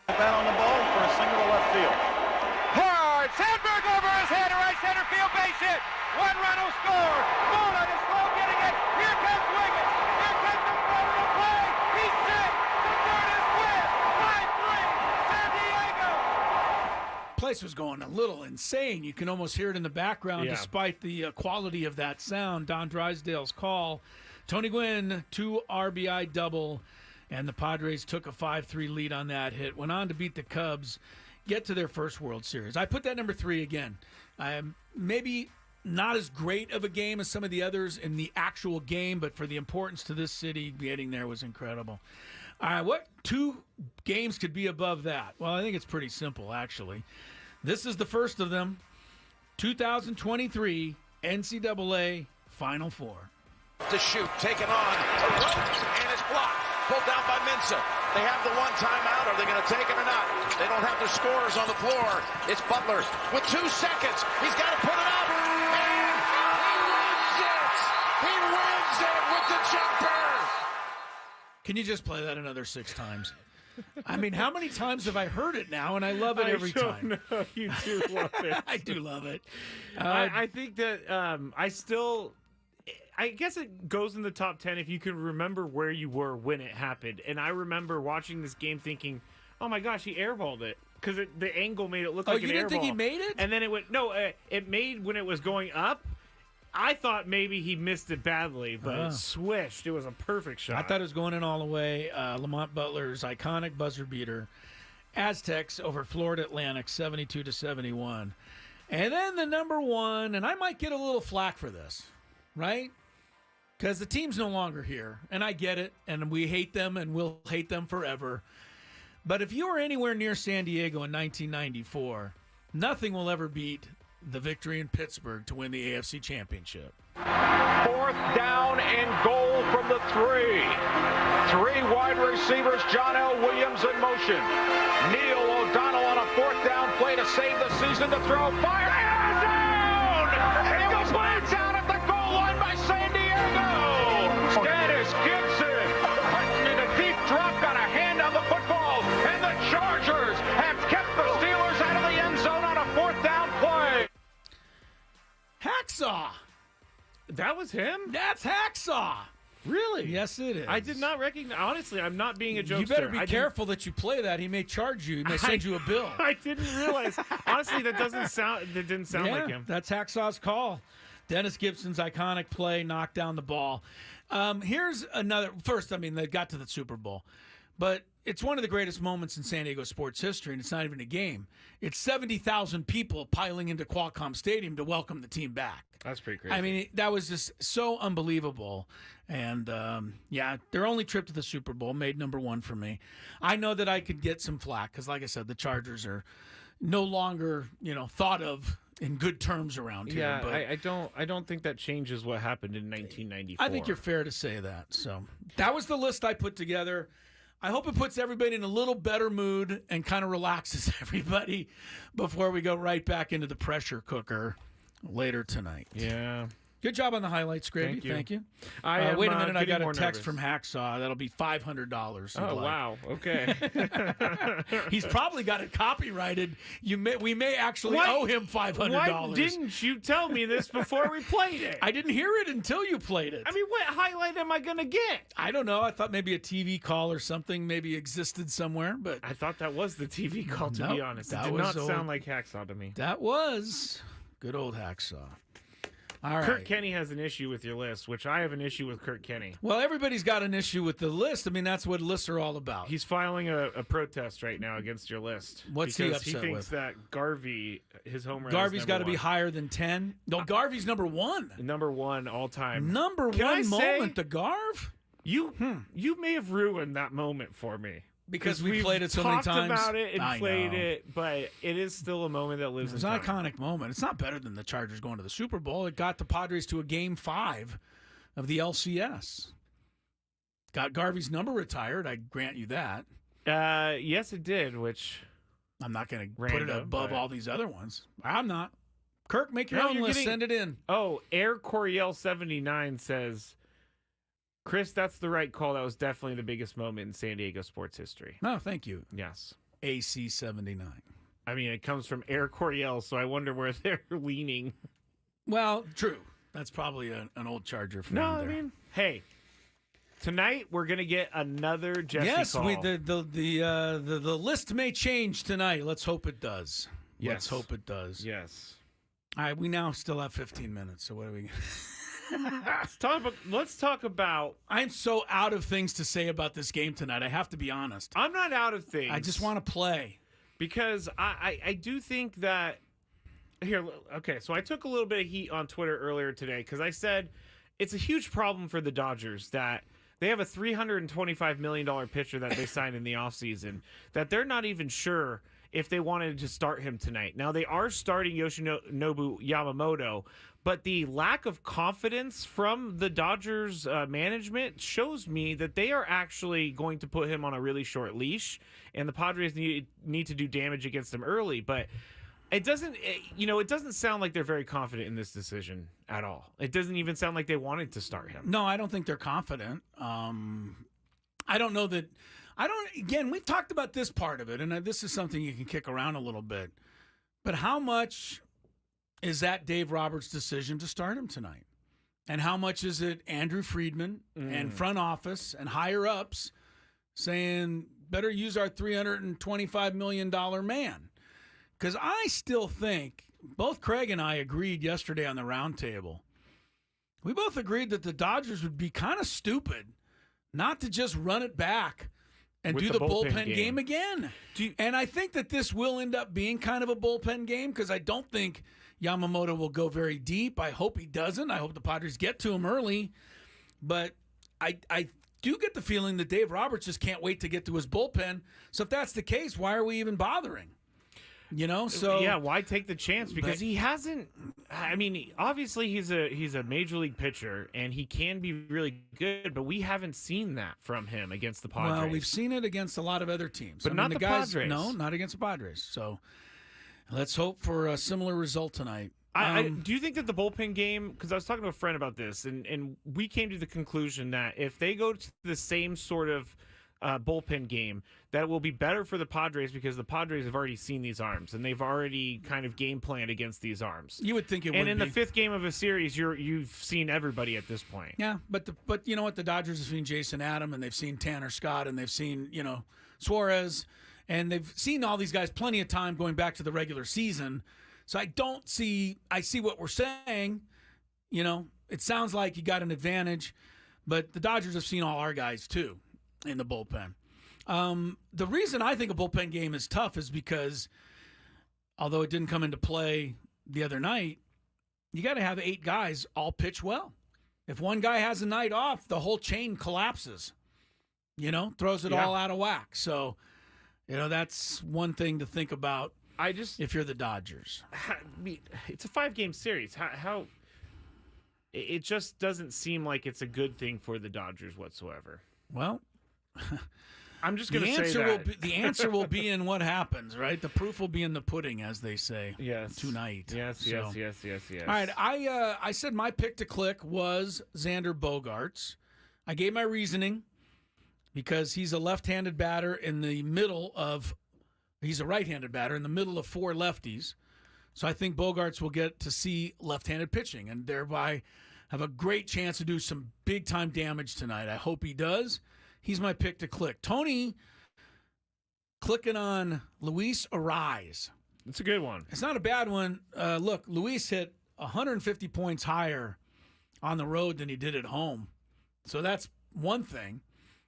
S22: Bat on the ball for a single to left field.
S21: Hard! Sandberg over his head to right center field, base hit. 1 run will score. Mola is slow getting it. Here comes Wiggins. Here comes the throw to play. He's sick. The third is Gwynn. 5-3. San Diego.
S1: Place was going a little insane. You can almost hear it in the background, despite the quality of that sound. Don Drysdale's call. Tony Gwynn, 2 RBI double, and the Padres took a 5-3 lead on that hit. Went on to beat the Cubs, get to their first World Series. I put that number 3 again. Maybe not as great of a game as some of the others in the actual game, but for the importance to this city, getting there was incredible. What 2 games could be above that? Well, I think it's pretty simple, actually. This is the first of them. 2023 NCAA Final Four.
S22: To shoot, taken on, and it's blocked. Pulled down by Mensah. They have the 1 timeout. Are they going to take it or not? They don't have their scorers on the floor. It's Butler with 2 seconds. He's got to put it up. And he wins it. He wins it with the jumper.
S1: Can you just play that another 6 times? I mean, how many times have I heard it now? And I love it every time.
S2: No, you do love it.
S1: I do love it.
S2: I think that I guess it goes in the top 10 if you can remember where you were when it happened. And I remember watching this game thinking, oh my gosh, he airballed it. Because the angle made it look like an airball.
S1: Oh, you didn't think he made it?
S2: And then it went, no, it made when it was going up. I thought maybe he missed it badly, but it swished. It was a perfect shot.
S1: I thought it was going in all the way. Lamont Butler's iconic buzzer beater. Aztecs over Florida Atlantic, 72-71. And then the number 1, and I might get a little flack for this, right? Because the team's no longer here, and I get it, and we hate them, and we'll hate them forever. But if you were anywhere near San Diego in 1994, nothing will ever beat the victory in Pittsburgh to win the AFC Championship.
S22: 4th down and goal from the 3. 3 wide receivers, John L. Williams in motion. Neil O'Donnell on a 4th down play to save the season to throw. Fire and down! It was laid down at the goal line by San Diego. Dennis Gibson in a deep drop, got a hand on the football, and the Chargers have kept the Steelers out of the end zone on a 4th down play.
S1: Hacksaw.
S2: That was him?
S1: That's Hacksaw.
S2: Really?
S1: Yes, it is.
S2: I did not recognize. Honestly, I'm not being a jokester.
S1: You better be careful that you play that. He may charge you. He may send you a bill.
S2: I didn't realize. Honestly, that didn't sound like him.
S1: That's Hacksaw's call. Dennis Gibson's iconic play, knocked down the ball. Here's another. First, I mean, they got to the Super Bowl. But it's one of the greatest moments in San Diego sports history, and it's not even a game. It's 70,000 people piling into Qualcomm Stadium to welcome the team back.
S2: That's pretty crazy.
S1: I mean, that was just so unbelievable. And, their only trip to the Super Bowl made number 1 for me. I know that I could get some flack because, like I said, the Chargers are no longer, thought of in good terms around here.
S2: Yeah,
S1: but
S2: I don't think that changes what happened in 1994.
S1: I think you're fair to say that. So that was the list I put together. I hope it puts everybody in a little better mood and kind of relaxes everybody before we go right back into the pressure cooker later tonight.
S2: Yeah.
S1: Good job on the highlights, Gravy. Thank you.
S2: I
S1: wait a minute. I got a text
S2: nervous.
S1: from Hacksaw. That'll be $500.
S2: Oh, wow. Okay.
S1: He's probably got it copyrighted. We may actually owe him $500.
S2: Why didn't you tell me this before we played it?
S1: I didn't hear it until you played it.
S2: I mean, what highlight am I going to get?
S1: I don't know. I thought maybe a TV call or something maybe existed somewhere, but
S2: I thought that was the TV call, to be honest. It did not sound like Hacksaw to me.
S1: That was good old Hacksaw. All right.
S2: Kurt Kenny has an issue with your list, which I have an issue with Kurt Kenny.
S1: Well, everybody's got an issue with the list. I mean, that's what lists are all about.
S2: He's filing a protest right now against your list.
S1: What's he upset
S2: Because he thinks
S1: with?
S2: that Garvey, his home run
S1: Garvey's got
S2: to
S1: be higher than 10. No, Garvey's number 1.
S2: Number 1 all time.
S1: Number
S2: Can
S1: 1
S2: I
S1: moment,
S2: say,
S1: the Garv?
S2: You may have ruined that moment for me.
S1: Because we played it so many times.
S2: Talked about it and
S1: I
S2: played
S1: know.
S2: it, but it is still a moment that lives
S1: It's
S2: in
S1: an
S2: time.
S1: iconic moment. It's not better than the Chargers going to the Super Bowl. It got the Padres to a Game 5 of the LCS. Got Garvey's number retired. I grant you that.
S2: Yes, it did, which
S1: I'm not going to put it above all these other ones. I'm not. Kirk, make your own list. Send it in.
S2: Oh, Air Coryell 79 says, Chris, that's the right call. That was definitely the biggest moment in San Diego sports history.
S1: No, thank you.
S2: Yes.
S1: AC 79.
S2: I mean, it comes from Air Coryell, so I wonder where they're leaning.
S1: Well, true. That's probably an old Charger fan.
S2: No,
S1: there.
S2: I mean, hey, tonight we're gonna get another Jesse
S1: yes,
S2: call.
S1: the list may change tonight. Let's hope it does.
S2: Yes.
S1: Let's hope it does.
S2: Yes.
S1: All right, we now still have 15 minutes. So what are we?
S2: Let's talk about.
S1: I'm so out of things to say about this game tonight. I have to be honest.
S2: I'm not out of things.
S1: I just want to play
S2: because I do think that. Here, okay, so I took a little bit of heat on Twitter earlier today because I said it's a huge problem for the Dodgers that they have a $325 million pitcher that they signed in the offseason that they're not even sure if they wanted to start him tonight. Now, they are starting Yoshinobu Yamamoto, but the lack of confidence from the Dodgers management shows me that they are actually going to put him on a really short leash, and the Padres need to do damage against him early, but it doesn't sound like they're very confident in this decision at all. It doesn't even sound like they wanted to start him.
S1: No, I don't think they're confident. I don't know that. Again, we've talked about this part of it, and this is something you can kick around a little bit. But how much is that Dave Roberts' decision to start him tonight? And how much is it Andrew Friedman and front office and higher ups saying, better use our $325 million man? Because I still think, both Craig and I agreed yesterday on the roundtable, we both agreed that the Dodgers would be kind of stupid not to just run it back and
S2: With
S1: do
S2: the
S1: the bullpen game again.
S2: Do
S1: And I think that this will end up being kind of a bullpen game because I don't think Yamamoto will go very deep. I hope he doesn't. I hope the Padres get to him early. But I do get the feeling that Dave Roberts just can't wait to get to his bullpen. So if that's the case, why are we even bothering? You know, so
S2: yeah, why take the chance? Because he hasn't. I mean, obviously he's a major league pitcher and he can be really good, but we haven't seen that from him against the Padres.
S1: Well, we've seen it against a lot of other teams,
S2: but not the
S1: guys,
S2: Padres.
S1: No, not against the Padres. So let's hope for a similar result tonight.
S2: Do you think that the bullpen game? Because I was talking to a friend about this, and we came to the conclusion that if they go to the same sort of bullpen game, that will be better for the Padres because the Padres have already seen these arms and they've already kind of game planned against these arms.
S1: You would think it would.
S2: And in
S1: be.
S2: the fifth game of a series, you've seen everybody at this point.
S1: Yeah, but you know what? The Dodgers have seen Jason Adam and they've seen Tanner Scott and they've seen Suarez and they've seen all these guys plenty of time going back to the regular season. So I see what we're saying. It sounds like you got an advantage, but the Dodgers have seen all our guys too in the bullpen. The reason I think a bullpen game is tough is because, although it didn't come into play the other night, you got to have 8 guys all pitch well. If one guy has a night off, the whole chain collapses, throws it all out of whack. So, that's one thing to think about if you're the Dodgers.
S2: It's a 5-game series. How it just doesn't seem like it's a good thing for the Dodgers whatsoever.
S1: Well,
S2: I'm just going to say that.
S1: The answer will be in what happens, right? The proof will be in the pudding, as they say.
S2: Yes.
S1: Tonight.
S2: Yes.
S1: All right. I said my pick to click was Xander Bogaerts. I gave my reasoning because he's a left-handed batter he's a right-handed batter in the middle of 4 lefties. So I think Bogaerts will get to see left-handed pitching and thereby have a great chance to do some big-time damage tonight. I hope he does. He's my pick to click. Tony clicking on Luis Arraez.
S2: It's a good one.
S1: It's not a bad one. Look, Luis hit 150 points higher on the road than he did at home. So that's one thing.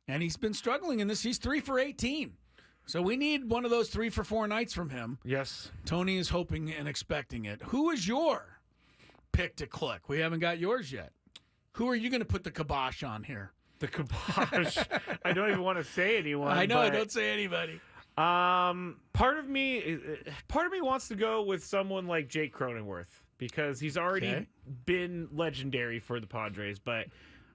S1: And he's been struggling in this. He's 3 for 18. So we need one of those 3 for 4 nights from him.
S2: Yes.
S1: Tony is hoping and expecting it. Who is your pick to click? We haven't got yours yet. Who are you going to put the kibosh on here?
S2: The kibosh. I don't even want to say anyone.
S1: I know. Don't say anybody.
S2: Part of me wants to go with someone like Jake Cronenworth because he's already been legendary for the Padres, but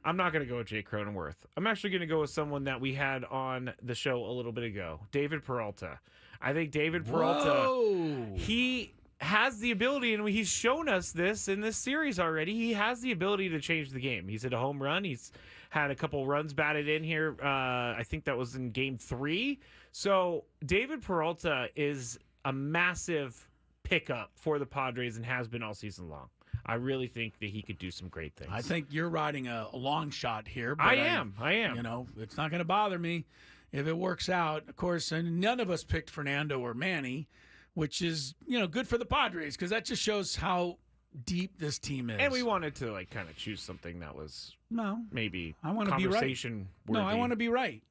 S2: I'm not going to go with Jake Cronenworth. I'm actually going to go with someone that we had on the show a little bit ago, David Peralta. I think David Peralta, he has the ability, and he's shown us this in this series already. He has the ability to change the game. He's hit a home run. He's had a couple runs batted in here. I think that was in Game 3. So David Peralta is a massive pickup for the Padres and has been all season long. I really think that he could do some great things.
S1: I think you're riding a long shot here. But
S2: I am.
S1: You know, it's not going to bother me if it works out. Of course, and none of us picked Fernando or Manny, which is, you know, good for the Padres because that just shows how deep this team is.
S2: And we wanted to like kind of choose something that was maybe
S1: I want to be right.
S2: conversation worthy.
S1: No, I want to be right.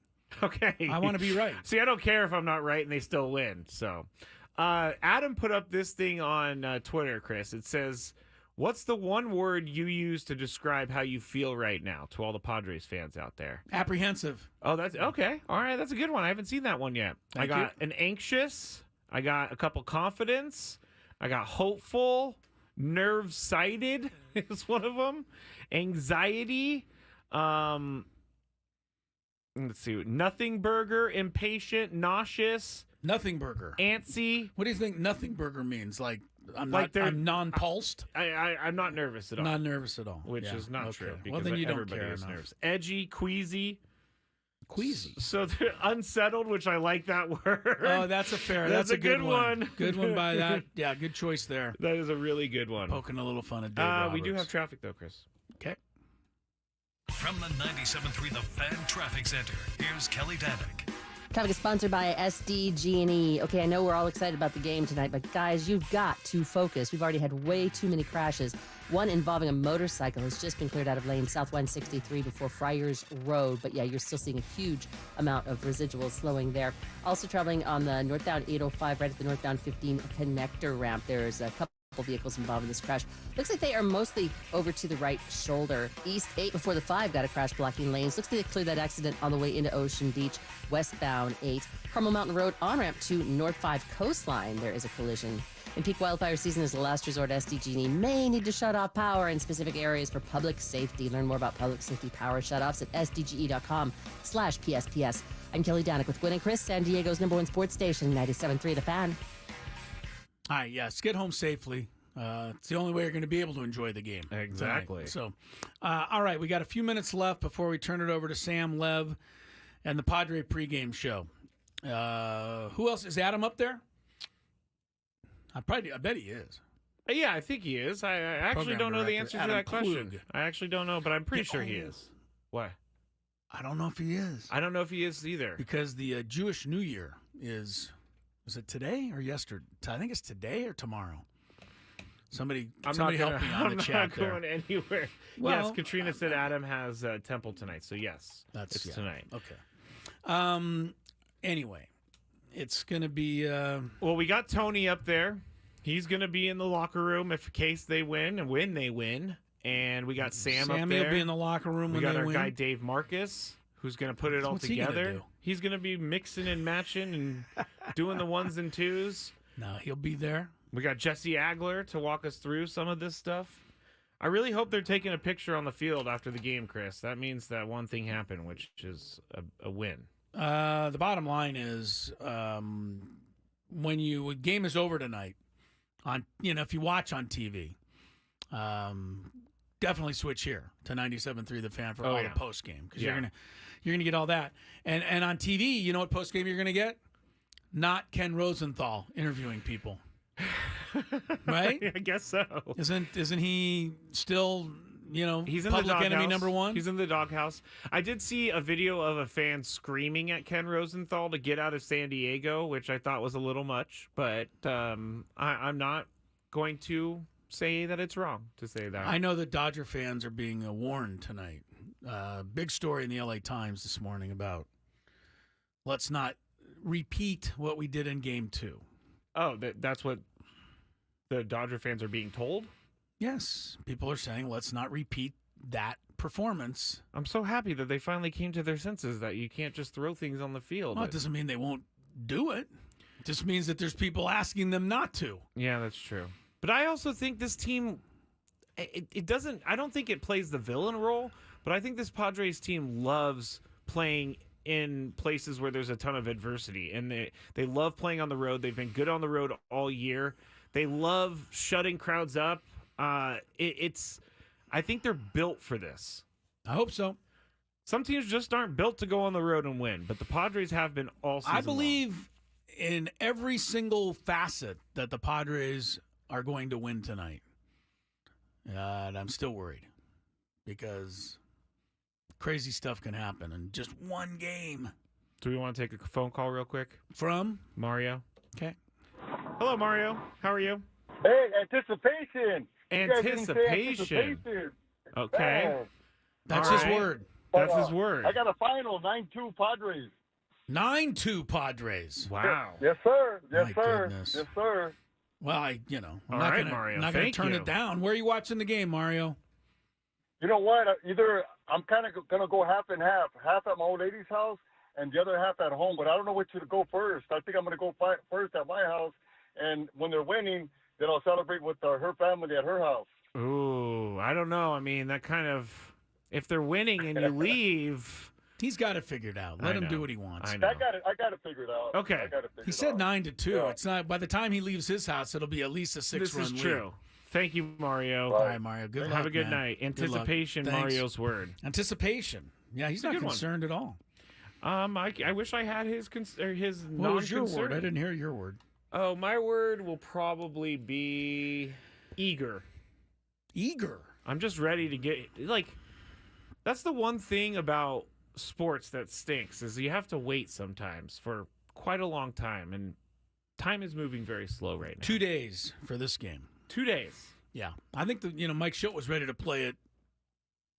S2: Okay.
S1: I want to be right.
S2: See, I don't care if I'm not right and they still win. So, Adam put up this thing on Twitter, Chris. It says, "What's the one word you use to describe how you feel right now?" To all the Padres fans out there.
S1: Apprehensive.
S2: Oh, that's okay. All right, that's a good one. I haven't seen that one yet.
S1: Thank
S2: I got
S1: you.
S2: an anxious. I got a couple confidence. I got hopeful. Nerve-sighted is one of them. Anxiety. Let's see. Nothing burger. Impatient. Nauseous.
S1: Nothing burger.
S2: Antsy.
S1: What do you think nothing burger means? Like I'm non-pulsed?
S2: I'm not nervous at all.
S1: Not nervous at all.
S2: Which
S1: Yeah,
S2: is not
S1: okay.
S2: true.
S1: Well,
S2: Because
S1: then you don't
S2: everybody
S1: care
S2: is
S1: enough.
S2: nervous. Edgy. Queasy.
S1: Queasy.
S2: So they're unsettled, which I like that word.
S1: Oh, that's a fair.
S2: That's
S1: a good
S2: one.
S1: Good one by that. Yeah, good choice there.
S2: That is a really good one.
S1: Poking a little fun at Dave
S2: We do
S1: Roberts.
S2: have traffic though, Chris.
S1: Okay.
S4: From the 97.3 The Fan Traffic Center, here's Kelly Danick.
S5: Traffic is sponsored by SDG&E. Okay, I know we're all excited about the game tonight, but guys, you've got to focus. We've already had way too many crashes. One involving a motorcycle has just been cleared out of lane south 163 before Friars Road. But yeah, you're still seeing a huge amount of residual slowing there. Also traveling on the northbound 805 right at the northbound 15 connector ramp. There's a couple vehicles involved in this crash. Looks like they are mostly over to the right shoulder. East 8 before the 5 got a crash blocking lanes. Looks like they cleared that accident on the way into Ocean Beach. Westbound 8. Carmel Mountain Road on-ramp to North 5 Coastline. There is a collision. In peak wildfire season as a last resort, SDG&E may need to shut off power in specific areas for public safety. Learn more about public safety power shutoffs at sdge.com/PSPS. I'm Kelly Danick with Gwynn and Chris, San Diego's #1 sports station, 97.3 The Fan.
S1: All right, yes, get home safely. It's the only way you're going to be able to enjoy the game.
S2: Exactly.
S1: Tonight. So, all right, we got a few minutes left before we turn it over to Sam Lev and the Padre pregame show. Who else? Is Adam up there? I bet he is.
S2: Yeah, I think he is. I actually
S1: Program
S2: don't know the
S1: director,
S2: answer to
S1: Adam
S2: that question.
S1: Klug.
S2: I actually don't know, but I'm pretty sure he is. Why?
S1: I don't know if he is.
S2: I don't know if he is either.
S1: Because the Jewish New Year is it today or yesterday? I think it's today or tomorrow. Somebody help me on the chat there.
S2: I'm not going anywhere.
S1: Well,
S2: yes, Katrina said Adam has temple tonight, so yes, it's tonight.
S1: Okay. Anyway, it's going to be...
S2: well, we got Tony up there. He's going to be in the locker room if in case they win, and when they win. And we got Sam up there.
S1: Sammy will be in the locker room when they win.
S2: We got our guy Dave Marcus, who's going to put it all
S1: What's he
S2: together.
S1: gonna do?
S2: He's going to be mixing and matching and doing the ones and twos.
S1: No, he'll be there.
S2: We got Jesse Agler to walk us through some of this stuff. I really hope they're taking a picture on the field after the game, Chris. That means that one thing happened, which is a win.
S1: The bottom line is when game is over tonight, if you watch on TV, definitely switch here to 97.3 The Fan for all the post game because you're gonna get all that. And on TV, you know what post game you're gonna get? Not Ken Rosenthal interviewing people. Right?
S2: I guess so.
S1: Isn't he still,
S2: he's in
S1: public
S2: the
S1: enemy
S2: doghouse.
S1: #1?
S2: He's in the doghouse. I did see a video of a fan screaming at Ken Rosenthal to get out of San Diego, which I thought was a little much, but I'm not going to say that it's wrong to say that.
S1: I know that Dodger fans are being warned tonight. Big story in the LA Times this morning about let's not repeat what we did in Game 2.
S2: Oh, that's what the Dodger fans are being told?
S1: Yes. People are saying let's not repeat that performance.
S2: I'm so happy that they finally came to their senses that you can't just throw things on the field.
S1: Well, it doesn't mean they won't do it. It just means that there's people asking them not to.
S2: Yeah, that's true. But I also think this team, it doesn't, I don't think it plays the villain role, but I think this Padres team loves playing in places where there's a ton of adversity, and they love playing on the road. They've been good on the road all year. They love shutting crowds up. I think they're built for this.
S1: I hope so.
S2: Some teams just aren't built to go on the road and win, but the Padres have been all season
S1: I believe in every single facet that the Padres are going to win tonight. And I'm still worried because crazy stuff can happen in just one game.
S2: Do we want to take a phone call real quick?
S1: From?
S2: Mario.
S1: Okay.
S2: Hello, Mario. How are you?
S6: Hey, anticipation.
S2: Anticipation. Okay.
S6: Man.
S1: That's
S2: All
S1: his
S2: right.
S1: word.
S2: That's his word.
S6: I got a final 9-2 Padres.
S1: 9-2 Padres.
S2: Wow.
S6: Yes, sir. Yes,
S1: My
S6: sir.
S1: goodness.
S6: Yes, sir.
S1: Well, I'm
S2: All
S1: not
S2: right,
S1: gonna,
S2: Mario.
S1: not going
S2: Thank
S1: to turn
S2: you.
S1: it down. Where are you watching the game, Mario?
S6: You know what? Either I'm kind of going to go half and half at my old lady's house and the other half at home, but I don't know which to go first. I think I'm going to go first at my house, and when they're winning, then I'll celebrate with her family at her house.
S2: Ooh, I don't know. I mean, that kind of, if they're winning and you leave.
S1: He's got it figured out. Let him do what he wants.
S2: I know.
S6: I got it figured out.
S2: Okay.
S6: I got it figured
S1: He said
S6: out.
S1: 9-2.
S6: Yeah.
S1: It's not. By the time he leaves his house, it'll be at least a 6-run
S2: This is
S1: lead.
S2: true. Thank you, Mario.
S1: All right, Mario. Good luck.
S2: Have a good
S1: man.
S2: night.
S1: Good luck.
S2: Anticipation,
S1: Thanks.
S2: Mario's word.
S1: Anticipation. Yeah, he's
S2: It's a
S1: not
S2: good one.
S1: concerned at all.
S2: I wish I had his his
S1: What was your
S2: non-concern.
S1: word? I didn't hear your word.
S2: Oh, my word will probably be eager.
S1: Eager.
S2: I'm just ready to get that's the one thing about sports that stinks is you have to wait sometimes for quite a long time, and time is moving very slow right now.
S1: 2 days for this game.
S2: 2 days.
S1: Yeah, I think Mike Schilt was ready to play it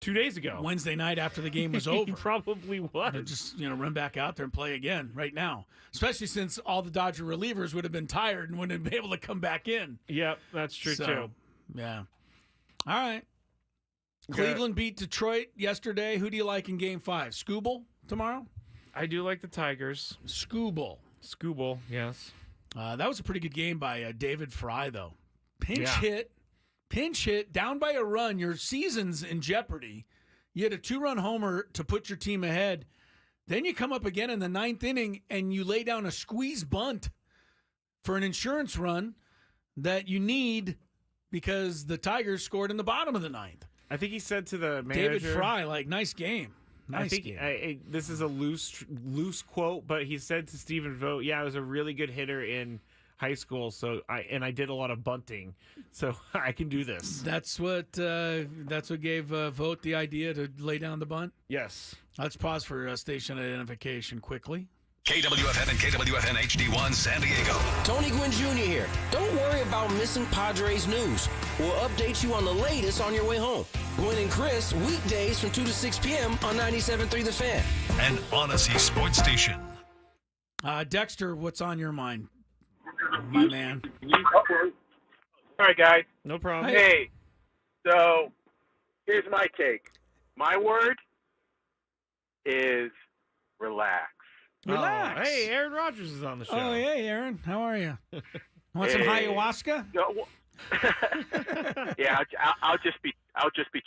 S2: 2 days ago.
S1: Wednesday night after the game was over.
S2: He probably was.
S1: To just run back out there and play again right now, especially since all the Dodger relievers would have been tired and wouldn't have been able to come back in.
S2: Yep, that's true too.
S1: Yeah. All right. Cleveland beat Detroit yesterday. Who do you like in Game 5? Skubal tomorrow?
S2: I do like the Tigers.
S1: Skubal,
S2: yes.
S1: That was a pretty good game by David Fry, though. Pinch hit, down by a run. Your season's in jeopardy. You had a 2-run homer to put your team ahead. Then you come up again in the 9th inning, and you lay down a squeeze bunt for an insurance run that you need because the Tigers scored in the bottom of the 9th.
S2: I think he said to the manager,
S1: David Fry, nice game. Nice game.
S2: This is a loose quote, but he said to Stephen Vogt, "Yeah, I was a really good hitter in high school, so I did a lot of bunting, so I can do this."
S1: That's what gave Vogt the idea to lay down the bunt.
S2: Yes.
S1: Let's pause for station identification quickly.
S4: KWFN and KWFN HD1 San Diego.
S10: Tony Gwynn Jr. here. Don't worry about missing Padres news. We'll update you on the latest on your way home. Gwynn and Chris, weekdays from 2 to 6 p.m. on 97.3 The Fan.
S4: An Odyssey sports station.
S1: Dexter, what's on your mind, my man?
S11: All right, guys.
S2: No problem.
S11: Hey, so here's my take. My word is relax.
S1: Relax.
S2: Oh, hey, Aaron Rodgers is on the show.
S1: Oh, hey, Aaron. How are you? Want some ayahuasca?
S11: Yeah, I'll just be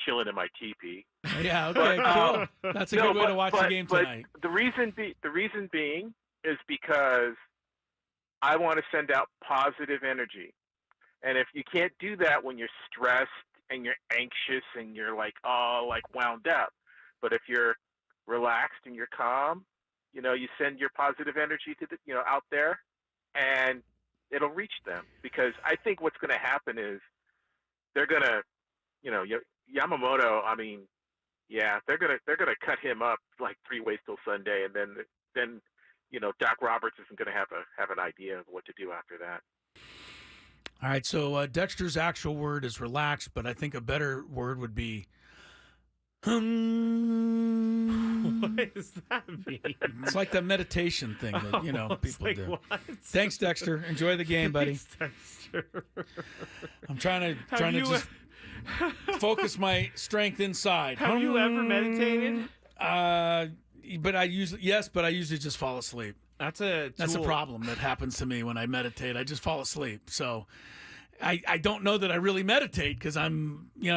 S11: chilling in my teepee.
S1: Yeah, okay, cool. That's a good way to watch the game tonight.
S11: But the reason being is because I want to send out positive energy. And if you can't do that when you're stressed and you're anxious and you're wound up, but if you're relaxed and you're calm, you send your positive energy to out there, and it'll reach them. Because I think what's going to happen is they're going to, Yamamoto. I mean, yeah, they're gonna cut him up like 3 ways till Sunday, and then Doc Roberts isn't going to have an idea of what to do after that.
S1: All right, so Dexter's actual word is relax, but I think a better word would be
S2: What does that mean?
S1: It's like that meditation thing that people do.
S2: What?
S1: Thanks, Dexter. Enjoy the game, buddy.
S2: Thanks, Dexter.
S1: I'm trying to just focus my strength inside.
S2: Have you ever meditated?
S1: But I usually just fall asleep.
S2: That's a
S1: problem that happens to me when I meditate. I just fall asleep. So I don't know that I really meditate because I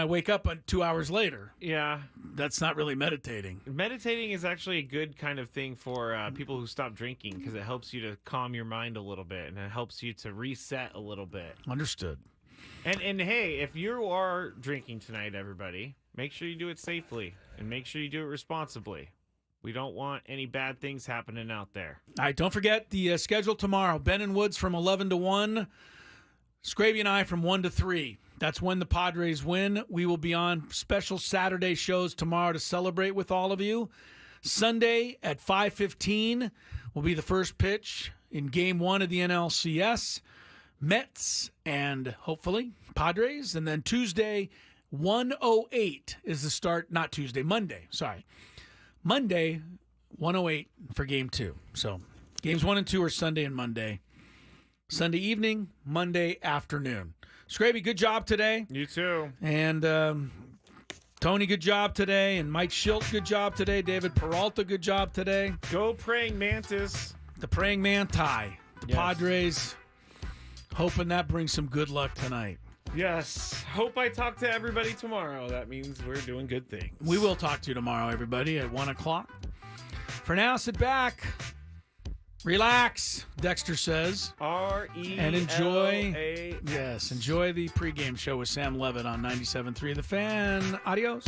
S1: wake up 2 hours later.
S2: Yeah.
S1: that's not really meditating.
S2: Meditating is actually a good kind of thing for people who stop drinking because it helps you to calm your mind a little bit and it helps you to reset a little bit.
S1: Understood.
S2: And hey, if you are drinking tonight, everybody, make sure you do it safely and make sure you do it responsibly. We don't want any bad things happening out there.
S1: All right, don't forget the schedule tomorrow. Ben and Woods from 11 to 1. Scraby and I from 1 to 3. That's when the Padres win. We will be on special Saturday shows tomorrow to celebrate with all of you. Sunday at 5:15 will be the first pitch in Game 1 of the NLCS. Mets and hopefully Padres. And then Tuesday, 1:08 is the start. Not Tuesday, Monday. Sorry. Monday, 1:08 for Game 2. So games 1 and 2 are Sunday and Monday. Sunday evening, Monday afternoon. Scraby, good job today.
S2: You too.
S1: And Tony, good job today. And Mike Schilt, good job today. David Peralta, good job today.
S2: Go Praying Mantis.
S1: The Praying Manti. The Padres, hoping that brings some good luck tonight.
S2: Yes. Hope I talk to everybody tomorrow. That means we're doing good things.
S1: We will talk to you tomorrow, everybody, at 1 o'clock. For now, sit back. Relax, Dexter says.
S2: R-E-L-A.
S1: And enjoy the pregame show with Sam Levitt on 97.3 The Fan. Adios.